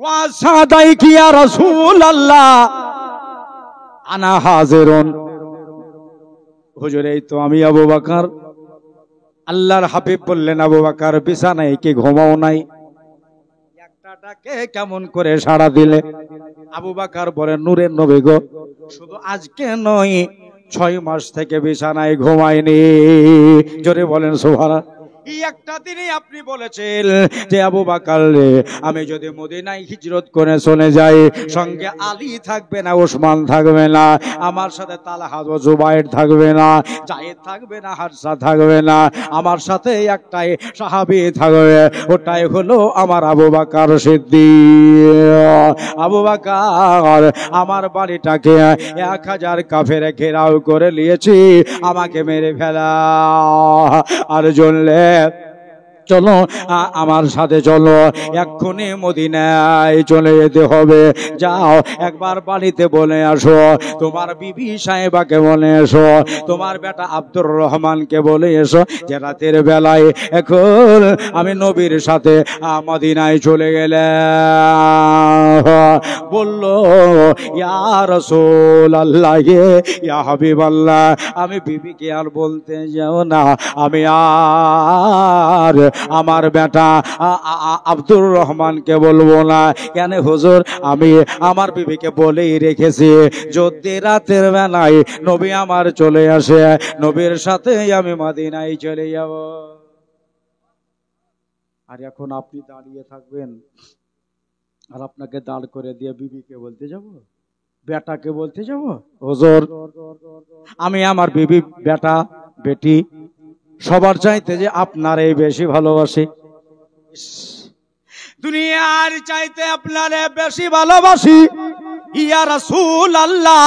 [SPEAKER 1] ওয়া সাদাইক ইয়া রাসূলুল্লাহ, আনা হাজিরুন। হুজুর, এই তো আমি আবু বকর। আল্লাহর হাবিব বললেন, আবু বকর বিছানায় কি ঘুমাও নাই? একটাটাকে কেমন করে সাড়া দিলে? আবু বকর বলেন, নূরের নবী গো, শুধু আজকে নয়, 6 মাস থেকে বিছানায় ঘুমাইনি। জোরে বলেন সুবহানাল্লাহ। এই একটা দিনই আপনি বলেছেন যে আবু বকর, আমি যদি মদিনায় হিজরত করে চলে যাই, সঙ্গে আলী থাকবে না, ওসমান থাকবে না, আমার সাথে তালহা ও জুবাইর থাকবে না, যায়েদ থাকবে না, হারসা থাকবে না, আমার সাথে একটাই সাহাবী থাকবে, ওটাই হলো আমার আবু বকর সিদ্দিক। আবু বকর, আমার বাড়িটাকে 1000 কাফেরে ঘেরাও করে নিয়েছি, আমাকে মেরে ফেলা। আর জ্বললে চলো, আমার সাথে চলো, এক্ষুনি মদিনায় চলে যেতে হবে। যাও, একবার বাড়িতে বলে আসো, তোমার বিবি সাহেবাকে বলে এসো, তোমার বেটা আব্দুর রহমানকে বলে এসো যে রাতের বেলায় এখন আমি নবীর সাথে মদিনায় চলে গেলাম। বলল, ইয়া রাসূলুল্লাহ, ইয়া হাবিবাল্লাহ, আমি বিবিকে আর বলতে যাও না, আমি আর আমার বেটা আব্দুর রহমানকে বলবো না। কেন হুজুর? আমি আমার বিবিকে বলেই রেখেছি, যদি রাতের বেলায় নবী আমার চলে আসে, নবীর সাথে আমি মদিনায় চলে যাব। আর এখন আপনি দাঁড়িয়ে থাকবেন, আর আপনাকে দাঁড় করে দিয়ে বিবিকে বলতে যাব, বেটাকে বলতে যাব, হুজুর আমি আমার বিবি, বেটা, বেটি সবার চাইতে যে আপনারই বেশি ভালোবাসি, দুনিয়ার চাইতে আপনারে বেশি ভালোবাসি। ইয়া রাসূলুল্লাহ,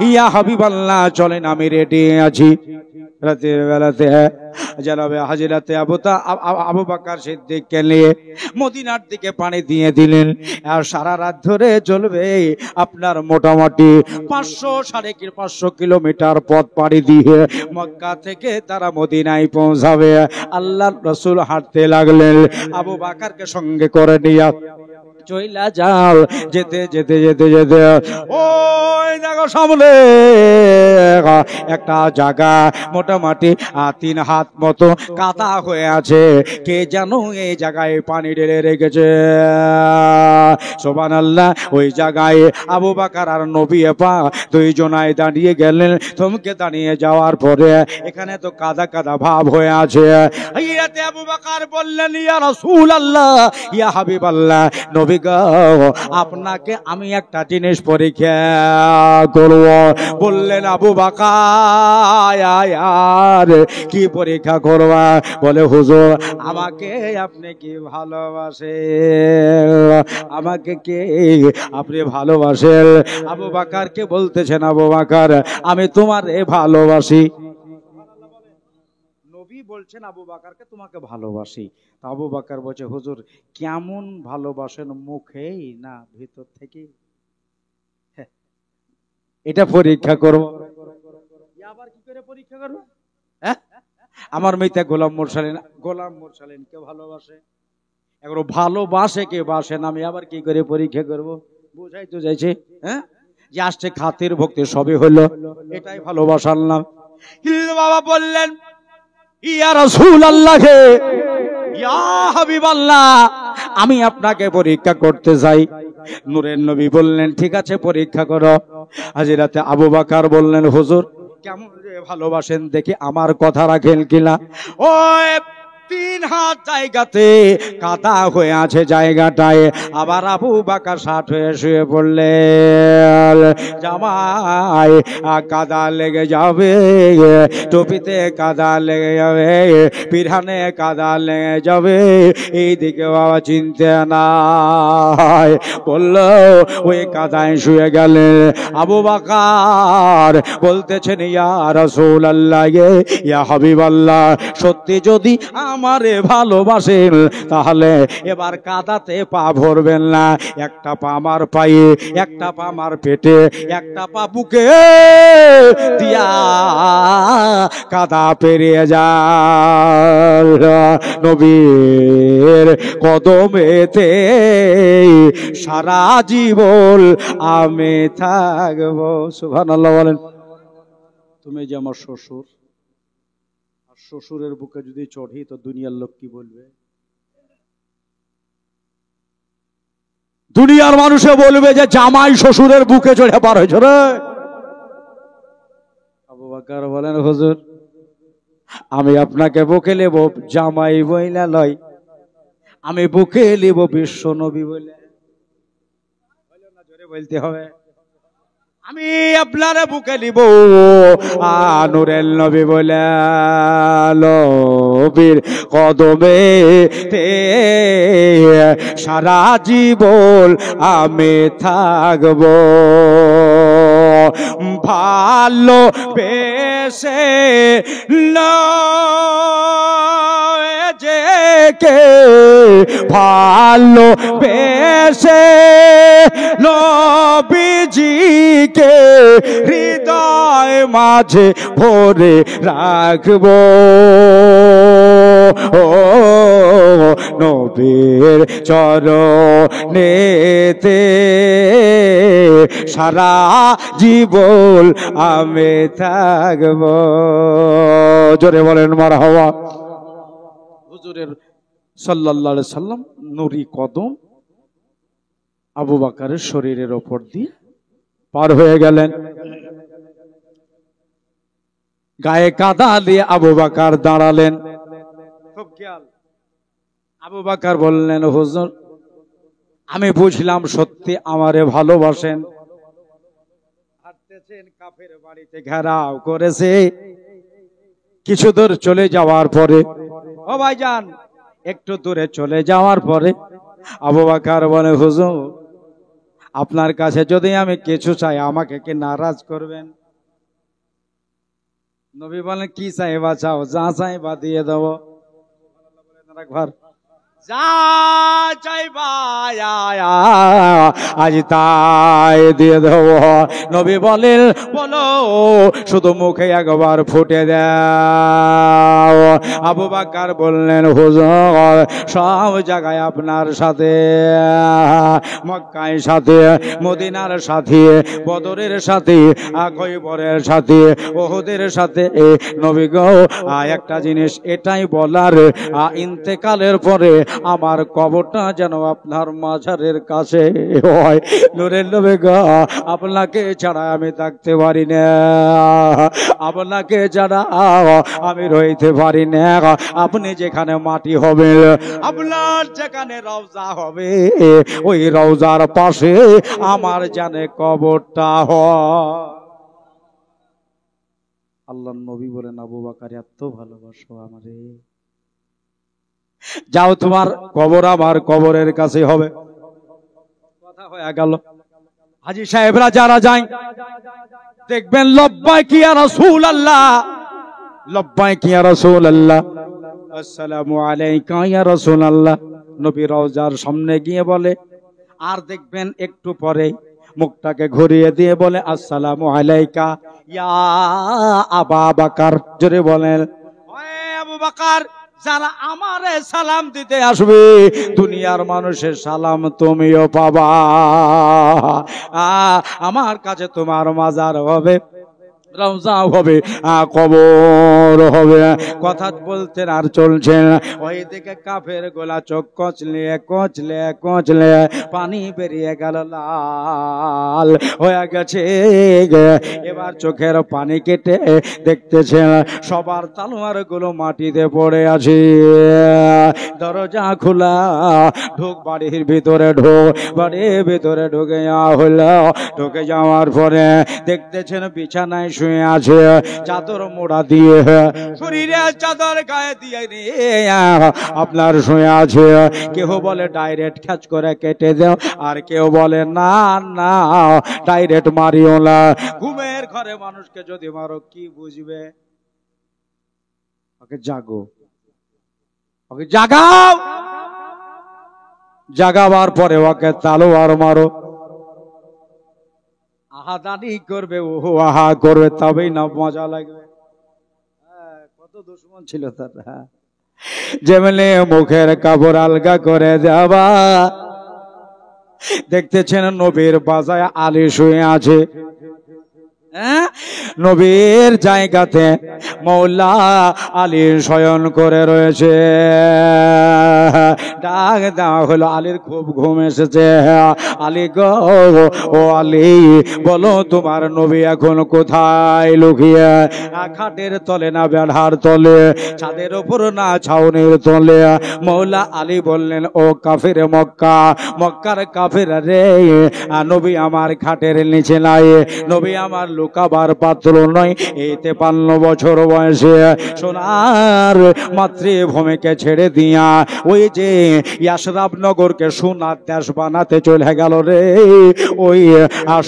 [SPEAKER 1] ইয়া হাবিবাল্লাহ, চলেন আমি রেডি আছি। রাতের বেলাতে জনাবে হযরতে আবু বকর সিদ্দিককে নিয়ে মদিনার দিকে পানি দিয়ে দিলেন। আর সারা রাত ধরে চলবে আপনার মোটামুটি 500-550 কিলোমিটার পথ পাড়ি দিয়ে মক্কা থেকে তারা মদিনায় পৌঁছাবে। আল্লাহর রাসূল হাঁটতে লাগলেন, আবু বকরকে সঙ্গে করে নিয়ে চইলা যাও। যেতে যেতে যেতে যেতে ওই দেখো সামনে একটা জায়গা মোটামুটি 3 হাত মতো কাদা হয়ে আছে, কে জানো এই জায়গায় পানি ঢেলে রেখেছে। সুবহানাল্লাহ। ওই জায়গায় আবু বকর আর নবী পাক দুইজনায় দাঁড়িয়ে গেলেন। থমকে দাঁড়িয়ে যাওয়ার পরে এখানে তো কাদা কাদা ভাব হয়ে আছে। হযরত আবু বকর বললেন, ইয়া রাসূলুল্লাহ, ইয়া হাবিবাল্লাহ, নবী নবী গো আপনাকে আমি একটা জিনিস পরীক্ষা করব। বললেন আবু বকর কি পরীক্ষা করবা? বলে হুজুর আমাকে আপনি কি ভালোবাসেন? আমাকে কে আপনি ভালোবাসেন? আবু বকরকে বলতেছেন আবু বকর আমি তোমারে ভালোবাসি। নবী বলছেন আবু বকরকে তোমাকে ভালোবাসি। তা আবু বকর বলছে হুজুর কেমন ভালোবাসেন, মুখেই না ভিতর থেকে? এটা পরীক্ষা করব। আবার কি করে পরীক্ষা করব? হ্যাঁ, আমার মেয়েটা গোলাম মুরসালিন কে ভালোবাসে, এগুলো ভালোবাসে কে বাসে না, আমি আবার কি করে পরীক্ষা করব? বুঝাই তো যাইছে হ্যাঁ, যে আসছে খাতির ভক্তি সবই হলো, এটাই ভালোবাসার নাম। কিন্তু বাবা বললেন ইয়া রাসূলুল্লাহ ইয়া হাবিবাল্লাহ আমি আপনাকে পরীক্ষা করতে চাই। নূরের নবী বললেন ঠিক আছে পরীক্ষা করো। হাজরাতে আবু বকর বললেন হুজুর কেমন যে ভালোবাসেন দেখি, আমার কথা রাখেন কিনা। ওই 3 হাত জায়গাতে কাদা হয়ে আছে জায়গাটায়, আবার আবু বকর 60 হয়ে শুয়ে পড়লেন। জামাই কাদা লেগে যাবে, টুপিতে কাদা লেগে যাবে, পিরানে কাদা লেগে যাবে, এইদিকে বাবা চিনতে নাই। বলল ওই কাদায় শুয়ে গেলেন। আবু বকর বলতেছেন ইয়া রাসূলুল্লাহ ইয়া হাবিবাল্লাহ সত্যি যদি আমারে ভালোবাসেন তাহলে এবার কাদাতে পা ভরবেন না, একটা পা আমার পায়ে, একটা পা আমার পেটে, একটা পা বুকে দিয়া কাদা পেরিয়ে যান। নবীর কদমেতে সারা জীবন আমি থাকবো। সুবহানাল্লাহ বলেন। তুমি যে আমার শ্বশুর, আর শ্বশুরের বুকে যদি চড়ি তো দুনিয়ার লোক কি বলবে? দুনিয়ার মানুষে বলবে যে জামাই শ্বশুরের বুকে চড়ে পার হয়েছে রে। আবু বকর বলেন হুজুর আমি আপনাকে বুকে নেব জামাই বইলা লয়, আমি বুকে নেব বিশ্ব নবী বলে। জোরে বলতে হবে, আমি আপনার বুকে নিব নূরের নবী বলে। নবীর কদমে সারা জীবন আমি থাকব। ভালো বেশে যে কে ভালো বেশে নবীজিকে হৃদয় মাঝে ভরে রাখবো। ও নবীর চরণেতে সারা জীবন আমি থাকবো। জোরে বলেন মারহাবা। হুজুরের সাল্লাল্লাহু আলাইহি সাল্লাম নুরি কদম আবু বকরের শরীরের ওপর দিয়ে পার হয়ে গেলেন। গায়ে কাদা দিয়ে আবু বকর দাঁড়ালেন। খুব খেয়াল। আবু বকর বললেন হুজুর আমি বুঝলাম সত্যি আমারে ভালোবাসেন। হাঁটতেছেন, কাফের বাড়িতে ঘেরাও করেছে। কিছু দূর চলে যাওয়ার পরে, ও ভাইজান একটু দূরে চলে যাওয়ার পরে আবু বকর বলে হুজুর আপনার কাছে যদি আমি কিছু চাই আমাকে কি নারাজ করবেন? নবী বলেন কি চাইবা চাও, যা চাইবা দিয়ে দেবো। একবার যা চাইবা আজ তাই দিয়ে দেব। নবী বলেন বলো শুধু মুখে একবার ফুটে দাও। আবু বকর বললেন হুজুর সব জায়গায় আপনার সাথে, মক্কার সাথে, মদিনার সাথে, বদরের সাথে, খৈবরের সাথে, উহুদের সাথে। নবী গো একটা জিনিস এটাই বলার, ইন্তেকালের পরে আমার কবরটা যেন আপনার মাজারের কাছে হয়। নূরের নবী গো আপনাকে ছাড়া আমি থাকতে পারি না, আপনাকে ছাড়া আমি রইতে পারি পারি না। আপনি যেখানে মাটি হবে, আপনার যেখানে রওজা হবে, ওই রওজার পাশে আমার জানে কবরটা হয়। আল্লাহর নবী বলেন, আবু বকর এত ভালোবাসো আমারে, যাও তোমার কবর আমার কবরের কাছে হবে। কথা হয়ে গেল। হাজী সাহেবরা যারা যায় দেখবেন লব্বাইক ইয়া রাসূলুল্লাহ, লব্বাইক ইয়া রাসূলুল্লাহ, আসসালামু আলাইকা ইয়া রাসূলুল্লাহ, নবী রওজার সামনে গিয়ে বলে। আর দেখবেন একটু পরে মুখটাকে ঘুরিয়ে দিয়ে বলে আসসালামু আলাইকা ইয়া আবু বকর। জোরে বলেন, ওহে আবু বকর, যারা আমারে সালাম দিতে আসবে দুনিয়ার মানুষের সালাম তুমিও পাবা, আমার কাছে তোমার মাজার হবে, রওজা হবে, কবর হবে। কথা বলতেন আর চলছেন। ওই দিকে কাফের গোলা চোখ কচলে কচলে কচলে পানি বেরিয়ে গেল, লাল হয়ে গেছে। এবার চোখের পানি কেটে দেখতেছেন সবার তলোয়ার গুলো মাটিতে পড়ে আছে। দরজা খোলা, ঢোক বাড়ির ভিতরে, ঢোক বাড়ির ভিতরে ঢুকে যাওয়া হলো। ঢুকে যাওয়ার পরে দেখতেছেন বিছানায় শুয়ে আছে, চাদর মোড়া দিয়ে, শরীরে চাদর গায়ে দিয়ে আপনার শুয়ে আছে। কেউ বলে ডাইরেক্ট খ্যাচ করে কেটে দাও, আর কেউ বলে না না ডাইরেক্ট মারিও না। ঘুমের ঘরে মানুষকে যদি মারো কি বুঝবে? ওকে জাগো, ওকে জাগাও, জাগাবার পরে ওকে তালোয়ার মারো। আহাদানি করবে, ও আহা করবে, তবেই না মজা লাগবে। কত দুশ্মন ছিল তারা। যেমনি মুখের কাপড় আলগা করে দেওয়া, দেখতেছেন নবীর বাজায় আলী শুয়ে আছে। নবীর জায়গাতে মৌলা আলী শয়ন করে রয়েছে। ডাক দেওয়া হলো, আলীর খুব ঘুম এসেছে। আলী গো, ও আলী বলো তোমার নবী এখন কোথায় লুকিয়ে? খাটের তলে না বেড়ার তলে, ছাদের উপর না ছাউনির তলে? মৌলা আলী বললেন, ও কাফির মক্কা, মক্কার কাফির রে, নবী আমার খাটের নিচে নাই, নবী আমার লুকাবার পাত্র নয়। এই 53 বছর বয়সে সোনার মাতৃভূমিকে ছেড়ে দিয়া ওই যে ইয়াসরাবনগরকে সোনার দেশ বানাতে চলে গেল রে। ওই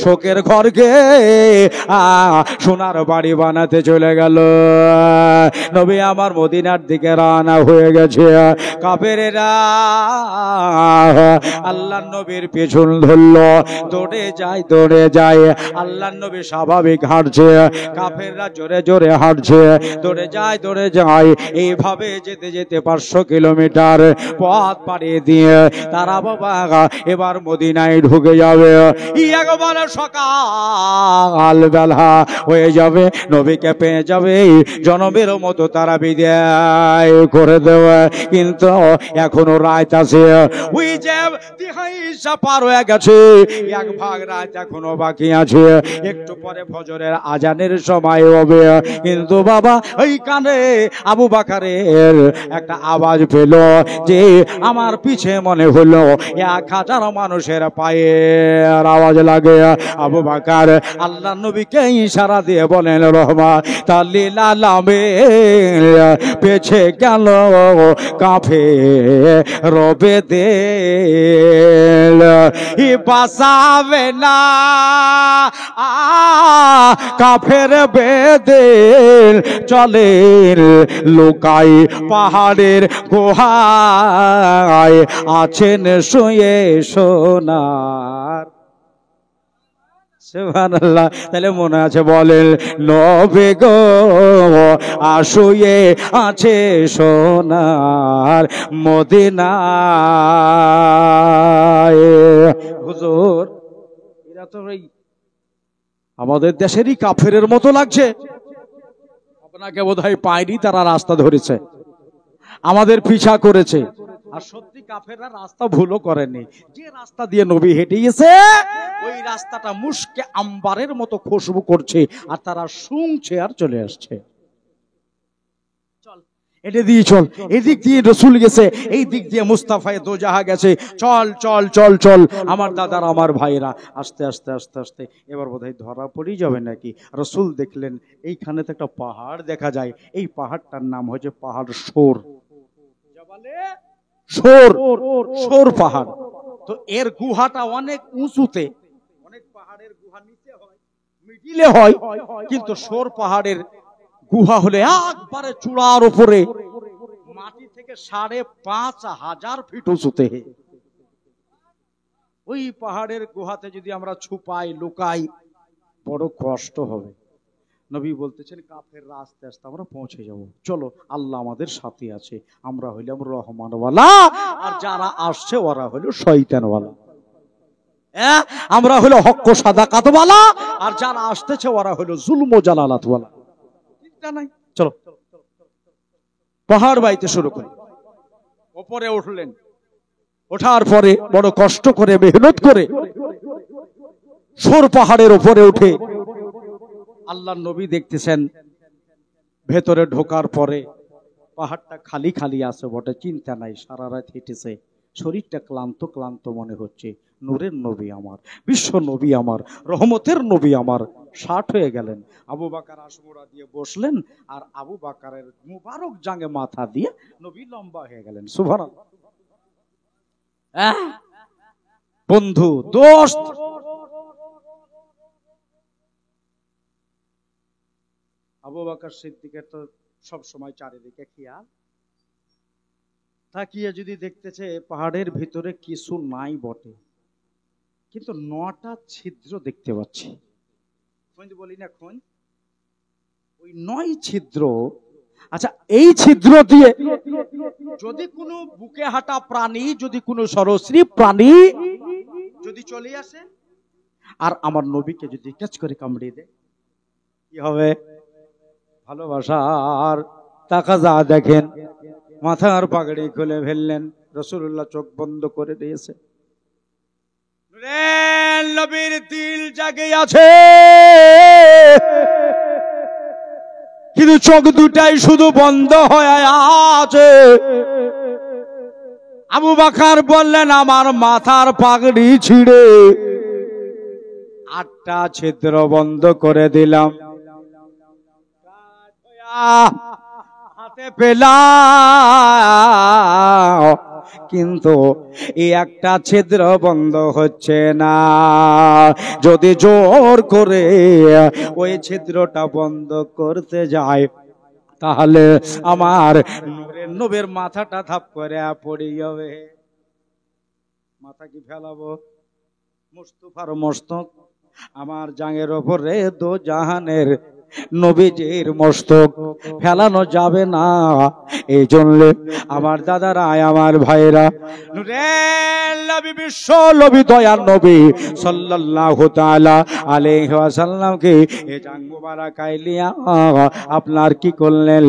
[SPEAKER 1] শোকের ঘরকে সোনার বাড়ি বানাতে চলে গেল। নবী আমার মদিনার দিকে রওনা হয়ে গেছে। কাফেরেরা আল্লাহ নবীর পেছন ধরলো, দৌড়ে যায় দৌড়ে যায়। আল্লাহ নবী স্বাভাবিক হাঁটছে, কাফেররা জোরে জোরে হাঁটছে, দৌড়ে যায় দৌড়ে যায়। এইভাবে যেতে যেতে 500 কিলোমিটার পথ পাড়িয়ে দিয়ে তারা বাবা এবার মদিনায় ঢুকে যাবে। একবারে সকাল বেলা হয়ে যাবে, নবীকে পেয়ে যাবে, জনমের মতো তারা বিদায় করে দেবে। কিন্তু এখনো রাত আছে, ওই যে দিহাইশা পার হয়ে গেছে, এক ভাগ রাত এখনো বাকি আছে। একটু পরে ফজরের আজানের সময় হবে। কিন্তু বাবা ওই কানে আবু বকরের একটা আওয়াজ পেল যে আমার পিছে মনে হলো 1000 মানুষের পায়ের আওয়াজ লাগে। আবু বকর আল্লাহ নবীকে ইশারা দিয়ে বলেন, রহমাতুল আলামিন পেছে গেল কাফের রবে দিল বাঁচাবে না, কাফের বেদিল চলে লুকাই পাহাড়ের গুহায় আছেন শুয়ে সোনার। সুবহানাল্লাহ। তাহলে মনে আছে বলেন, নবী গো শুয়ে আছে সোনার মদিনায়। হুজুর এরা তো আমাদের দেশেরই কাফেরের মতো লাগছে। আপনাকে বোধহয় পায়নি, তারা রাস্তা ধরেছে, আমাদের পিছা করেছে। আর সত্যি কাফেররা রাস্তা ভুলও করেনি। যে রাস্তা দিয়ে নবী হেঁটে গেছে ওই রাস্তাটা মুশকে আম্বারের মতো খুশবু করছে, আর তারা শুনছে আর চলে আসছে। চল এটা দিয়ে চল, এদিক দিয়ে রসুল গেছে, এই দিক দিয়ে মুস্তাফায়ে দো জাহা গেছে, চল চল চল চল। আমার দাদার আমার ভাইরা আস্তে আস্তে আস্তে আস্তে এবার বোধহয় ধরা পড়ে যাবে নাকি। রসুল দেখলেন এইখানে তো একটা পাহাড় দেখা যায়, এই পাহাড়টার নাম হচ্ছে পাহাড় সোর, সোর সোর পাহাড়। তো এর গুহাটা অনেক উঁচুতে, অনেক পাহাড়ের গুহা নিচে হয়, মিডিলে হয়, কিন্তু সোর পাহাড়ের গুহা হলে একবারে চূড়ার উপরে, মাটি থেকে ৫,৫০০ ফিট উঁচুতে। ওই পাহাড়ের গুহাতে যদি আমরা ছুপাই লুকাই বড় কষ্ট হবে। নবী বলতেছেন কাফেররা আস্তে আস্তে আমরা পৌঁছে যাব, চলো আল্লাহ আমাদের সাথে আছে, আমরা হইলাম রহমানওয়ালা, আর যারা আসছে ওরা হইল শয়তানওয়ালা। আমরা হইল হক সাদাকাতওয়ালা, আর যারা আসতেছে ওরা হইল জুলম ও জালালাতওয়ালা। নাই, চলো পাহাড় বাইতে শুরু করি। উপরে উঠলেন, ওঠার পরে বড় কষ্ট করে মেহনত করে সোর পাহাড়ের উপরে উঠে আল্লাহর নবী দেখতেছেন ভেতরে ঢোকার পরে পাহাড়টা খালি খালি আছে বটে, চিন্তা নাই, সারা রাত হেঁটেছে, শরীরটা ক্লান্ত ক্লান্ত মনে হচ্ছে। নূরের নবী আমার, বিশ্ব নবী আমার, রহমতের নবী আমার ৬০ হয়ে গেলেন। আবু বকর আশমুরা দিয়ে বসলেন, আর আবু বকরের মুবারক জাঙ্গে মাথা দিয়ে নবী লম্বা হয়ে গেলেন। সুবহানাল্লাহ। বন্ধু দোস্ত, আবু বকর সিদ্দিকের তো সব সময় চারিদিকে খেয়াল, তাকিয়ে যদি দেখতেছে পাহাড়ের ভিতরে কিছু নাই বটে, কিন্তু ৯টা ছিদ্র দেখতে পাচ্ছি। বলি না খোঁজ, ওই ৯ ছিদ্র। আচ্ছা, এই ছিদ্র দিয়ে যদি কোনো বুকে হাঁটা প্রাণী, যদি কোনো সরীসৃপ প্রাণী যদি চলে আসে আর আমার নবীকে যদি ক্যাচ করে কামড়িয়ে দেয়, কি হবে? ভালোবাসার তাকাজা দেখেন, মাথার পাগড়ি খুলে ফেললেন, রাসূলুল্লাহ চোখ বন্ধ করে দিয়েছে। নবীর দিল জাগে আছে, কিন্তু চোখ দুটাই শুধু বন্ধ হয়ে আছে। আবু বকর বললেন আমার মাথার পাগড়ি ছিঁড়ে ৮টা ছিদ্র বন্ধ করে দিলাম, হাতে পেলাম, কিন্তু এই একটা ছিদ্র বন্ধ হচ্ছে না। যদি জোর করে ওই ছিদ্রটা বন্ধ করতে যায় তাহলে আমার নূরের নবীর মাথাটা ধাপ করে পড়ে যাবে। মাথা কি ফেলাবো? মুস্তাফার মস্তক আমার জাঙ্গের ওপরে দো জাহানের নবীজির মস্তক ফেলানো যাবে না। এই জন্য আমার দাদারা, আমার ভাইরা, নূরের নবী, বিশ্ব নবী, দয়ার নবী সাল্লাল্লাহু তাআলা আলাইহি ওয়াসাল্লামকে এই জাং মুবারক আইলিয়া আপনার কি করলেন?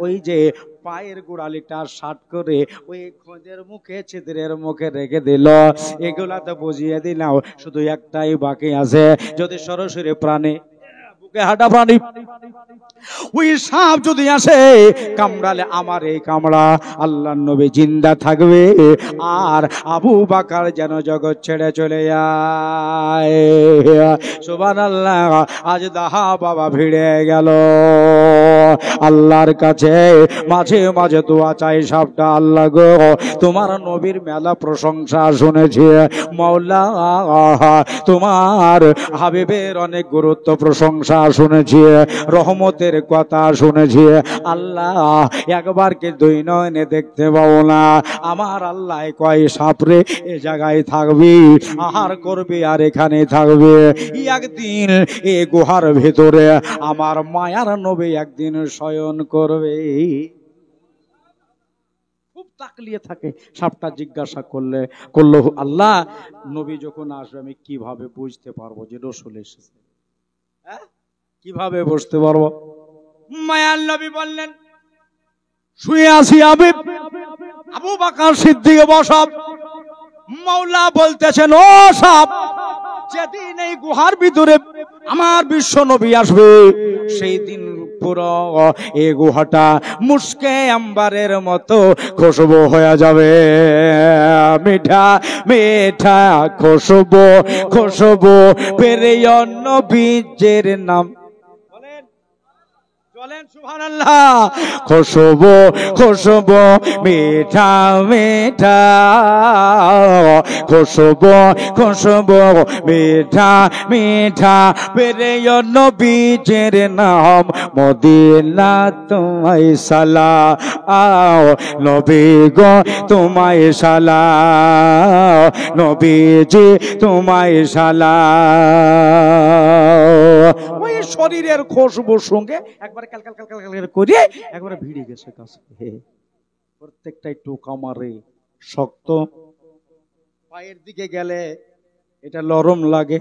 [SPEAKER 1] ওই যে পায়ের গোড়ালিটা শার্ট করে ওই খোঁজের মুখে, ছিদ্রের মুখে রেখে দিল। এগুলা তো বুঝিয়ে দিলাম, শুধু একটাই বাকি আছে। যদি সরাসরি প্রাণী, বুকে হাঁটা প্রাণী, ওই সাপ যদি আসে কামড়ালে আমার এই কামড়া আল্লাহর নবী জিন্দা থাকবে, আর আবু বকর যেন জগৎ ছেড়ে চলে যায়। সুবহানাল্লাহ। আজ দাহা বাবা ভিড়ে গেল আল্লাহর কাছে, মাঝে মাঝে দোয়া চাই সাপটা, আল্লাহ গো তোমার নবীর মেলা প্রশংসা শুনেছি, মাওলা তোমার হাবিবের অনেক গুরুত্ব প্রশংসা শুনেছি, রহমতের কথা শুনেছি, আল্লাহ একবার কি দুই নয়নে দেখতে পাবো না? আমার আল্লাহ কয় সাপরে এ জায়গায় থাকবি, আহার করবি আর এখানে থাকবে। একদিন এ গুহার ভিতরে আমার মায়ার নবী একদিন শয়ন করবে। খুব তাকলিয়ে থাকে। সাপটা জিজ্ঞাসা করলো আল্লাহ নবী যখন আসবে আমি কিভাবে বুঝতে পারবো যে রাসূল এসেছে? কিভাবে বুঝতে পারবো? মায়ার নবী বললেন শুয়ে আছি আমি, আবু বকর সিদ্দিক বসব, মাওলা বলতেছেন ও সাপ, যেদিন এই গুহার ভিতরে আমার বিশ্ব নবী আসবে সেই দিন পুরো এই গুহাটা মুস্কে আম্বারের মতো খুশবু হয়ে যাবে। মিঠা মিঠা খুশবু খুশবু পেরিয়ে নবীজির নাম বলেন সুবহানাল্লাহ। খুশবু খুশবু মিঠা মিঠা খুশবু খুশবু মিঠা মিঠা পেরিয়ে নবীজির নাম মদিনা তোমায় সালাম নবী গো তোমায় সালাম নবীজি তোমায় সালাম। ওই শরীরের খুশবুর সঙ্গে একবার কালকাল কালকাল করে একবারে ভিড়ে গেছে কাছে। প্রত্যেকটা একটু কামারে শক্ত, পায়ের দিকে গেলে এটা নরম লাগে।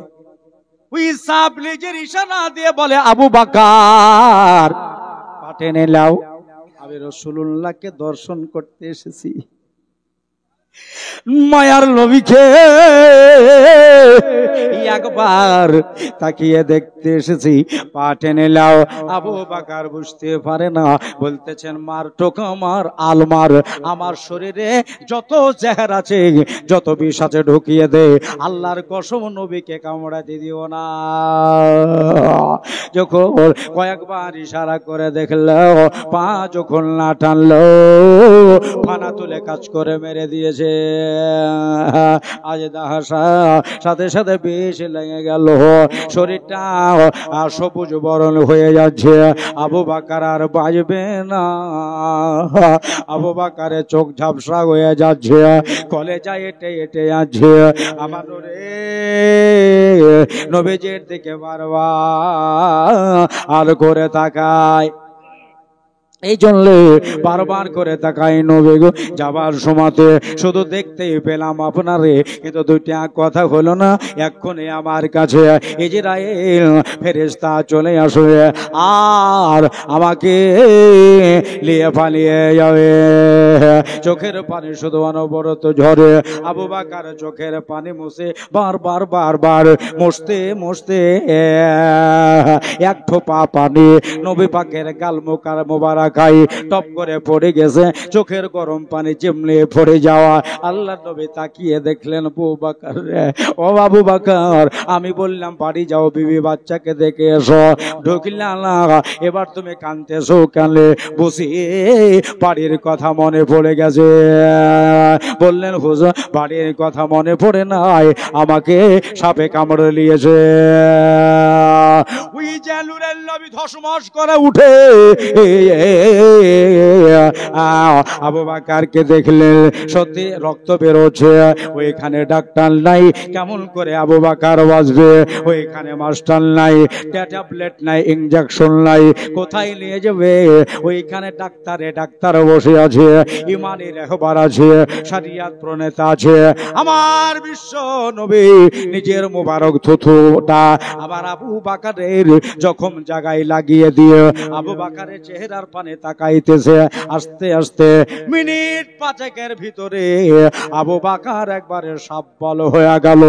[SPEAKER 1] ওই সাপ নিজের ইশারা দিয়ে বলে আবু বকর পা টেনে নাও, আমি রাসূলুল্লাহকে দর্শন করতে এসেছি। মায়ার নবীকে একবার তাকিয়ে দেখতে এসেছি, পা টেনে নাও। আবু বকর বুঝতে পারে না, বলতেছেন মার টোকা আমার আলমার, আমার শরীরে যত জেহের আছে যত বিষ আছে ঢুকিয়ে দে, আল্লাহর কসম নবীকে কামড়াতে দিও না। যখন কয়েকবার ইশারা করে দেখলো, পা যখন না টানলো, ফানা তুলে কাজ করে মেরে দিয়েছে। আজ দাহাসা সাথে সাথে বেশ লেগে গেল, শরীরটা সবুজ বরণ হয়ে যাচ্ছে। আবু বকর আর বাজবে না, আবু বকরের চোখ ঝাপসা হয়ে যাচ্ছে, কলেজা এটে এটে যাচ্ছে। আমার রে নবীজির দিকে বারবার আর করে তাকায়, এই জন্য বারবার করে তাকাই নবী গো। যাবার সময়তে শুধু দেখতেই পেলাম আপনারে, কিন্তু দুইটা কথা হলো না। এক্ষুনি আমার কাছে ইজরাইল ফেরেশতা চলে আসবে আর আমাকে নিয়ে পালিয়ে যাবে। চোখের পানি শুধু অনবরত ঝরে। আবু বকর চোখের পানি মুছে বারবার বারবার মুছতে মুছতে এক ঠোপা পানি নবী পাকের গাল মোবারক খাই টপ করে পড়ে গেছে। চোখের গরম পানি চিমলে পড়ে যাওয়া। আল্লাহ নবী তাকিয়ে দেখলেন, আবু বকর রে, ও আবু বকর, আমি বললাম বাড়ি যাও, বিবি বাচ্চাকে দেখে এসো, ঢুকলা না, এবার তুমি কাঁদতেছো কেন? বসি বাড়ির কথা মনে পড়ে গেছে। বললেন হুজুর বাড়ির কথা মনে পড়ে নাই, আমাকে সাপে কামড়ে নিয়েছে। ওই জালুরের নবী ধসমস করে উঠে আবু বকরকে দেখলেন, সত্যি রক্ত বেরোচ্ছে, ওইখানে ডাক্তার নাই, কেমন করে আবু বকর বাঁচবে? ওইখানে মাস্টার নাই, ট্যাবলেট নাই, ইনজেকশন নাই, কোথায় নিয়ে যাবে? ওইখানে ডাক্তার বসে আছে, ইমানি রেহবার আছে, শরিয়ত প্রণেতা আছে। আমার বিশ্ব নবী নিজের মোবারক থুথুটা আবার আবু বকরের জখম জায়গায় লাগিয়ে দিয়ে আবু বকরের চেহারার পানে তাকাইতেছে। আস্তে আস্তে মিনিট পাঁচেকের ভিতরে আবু বকর একবারে সাব্বাল হয়ে গেল।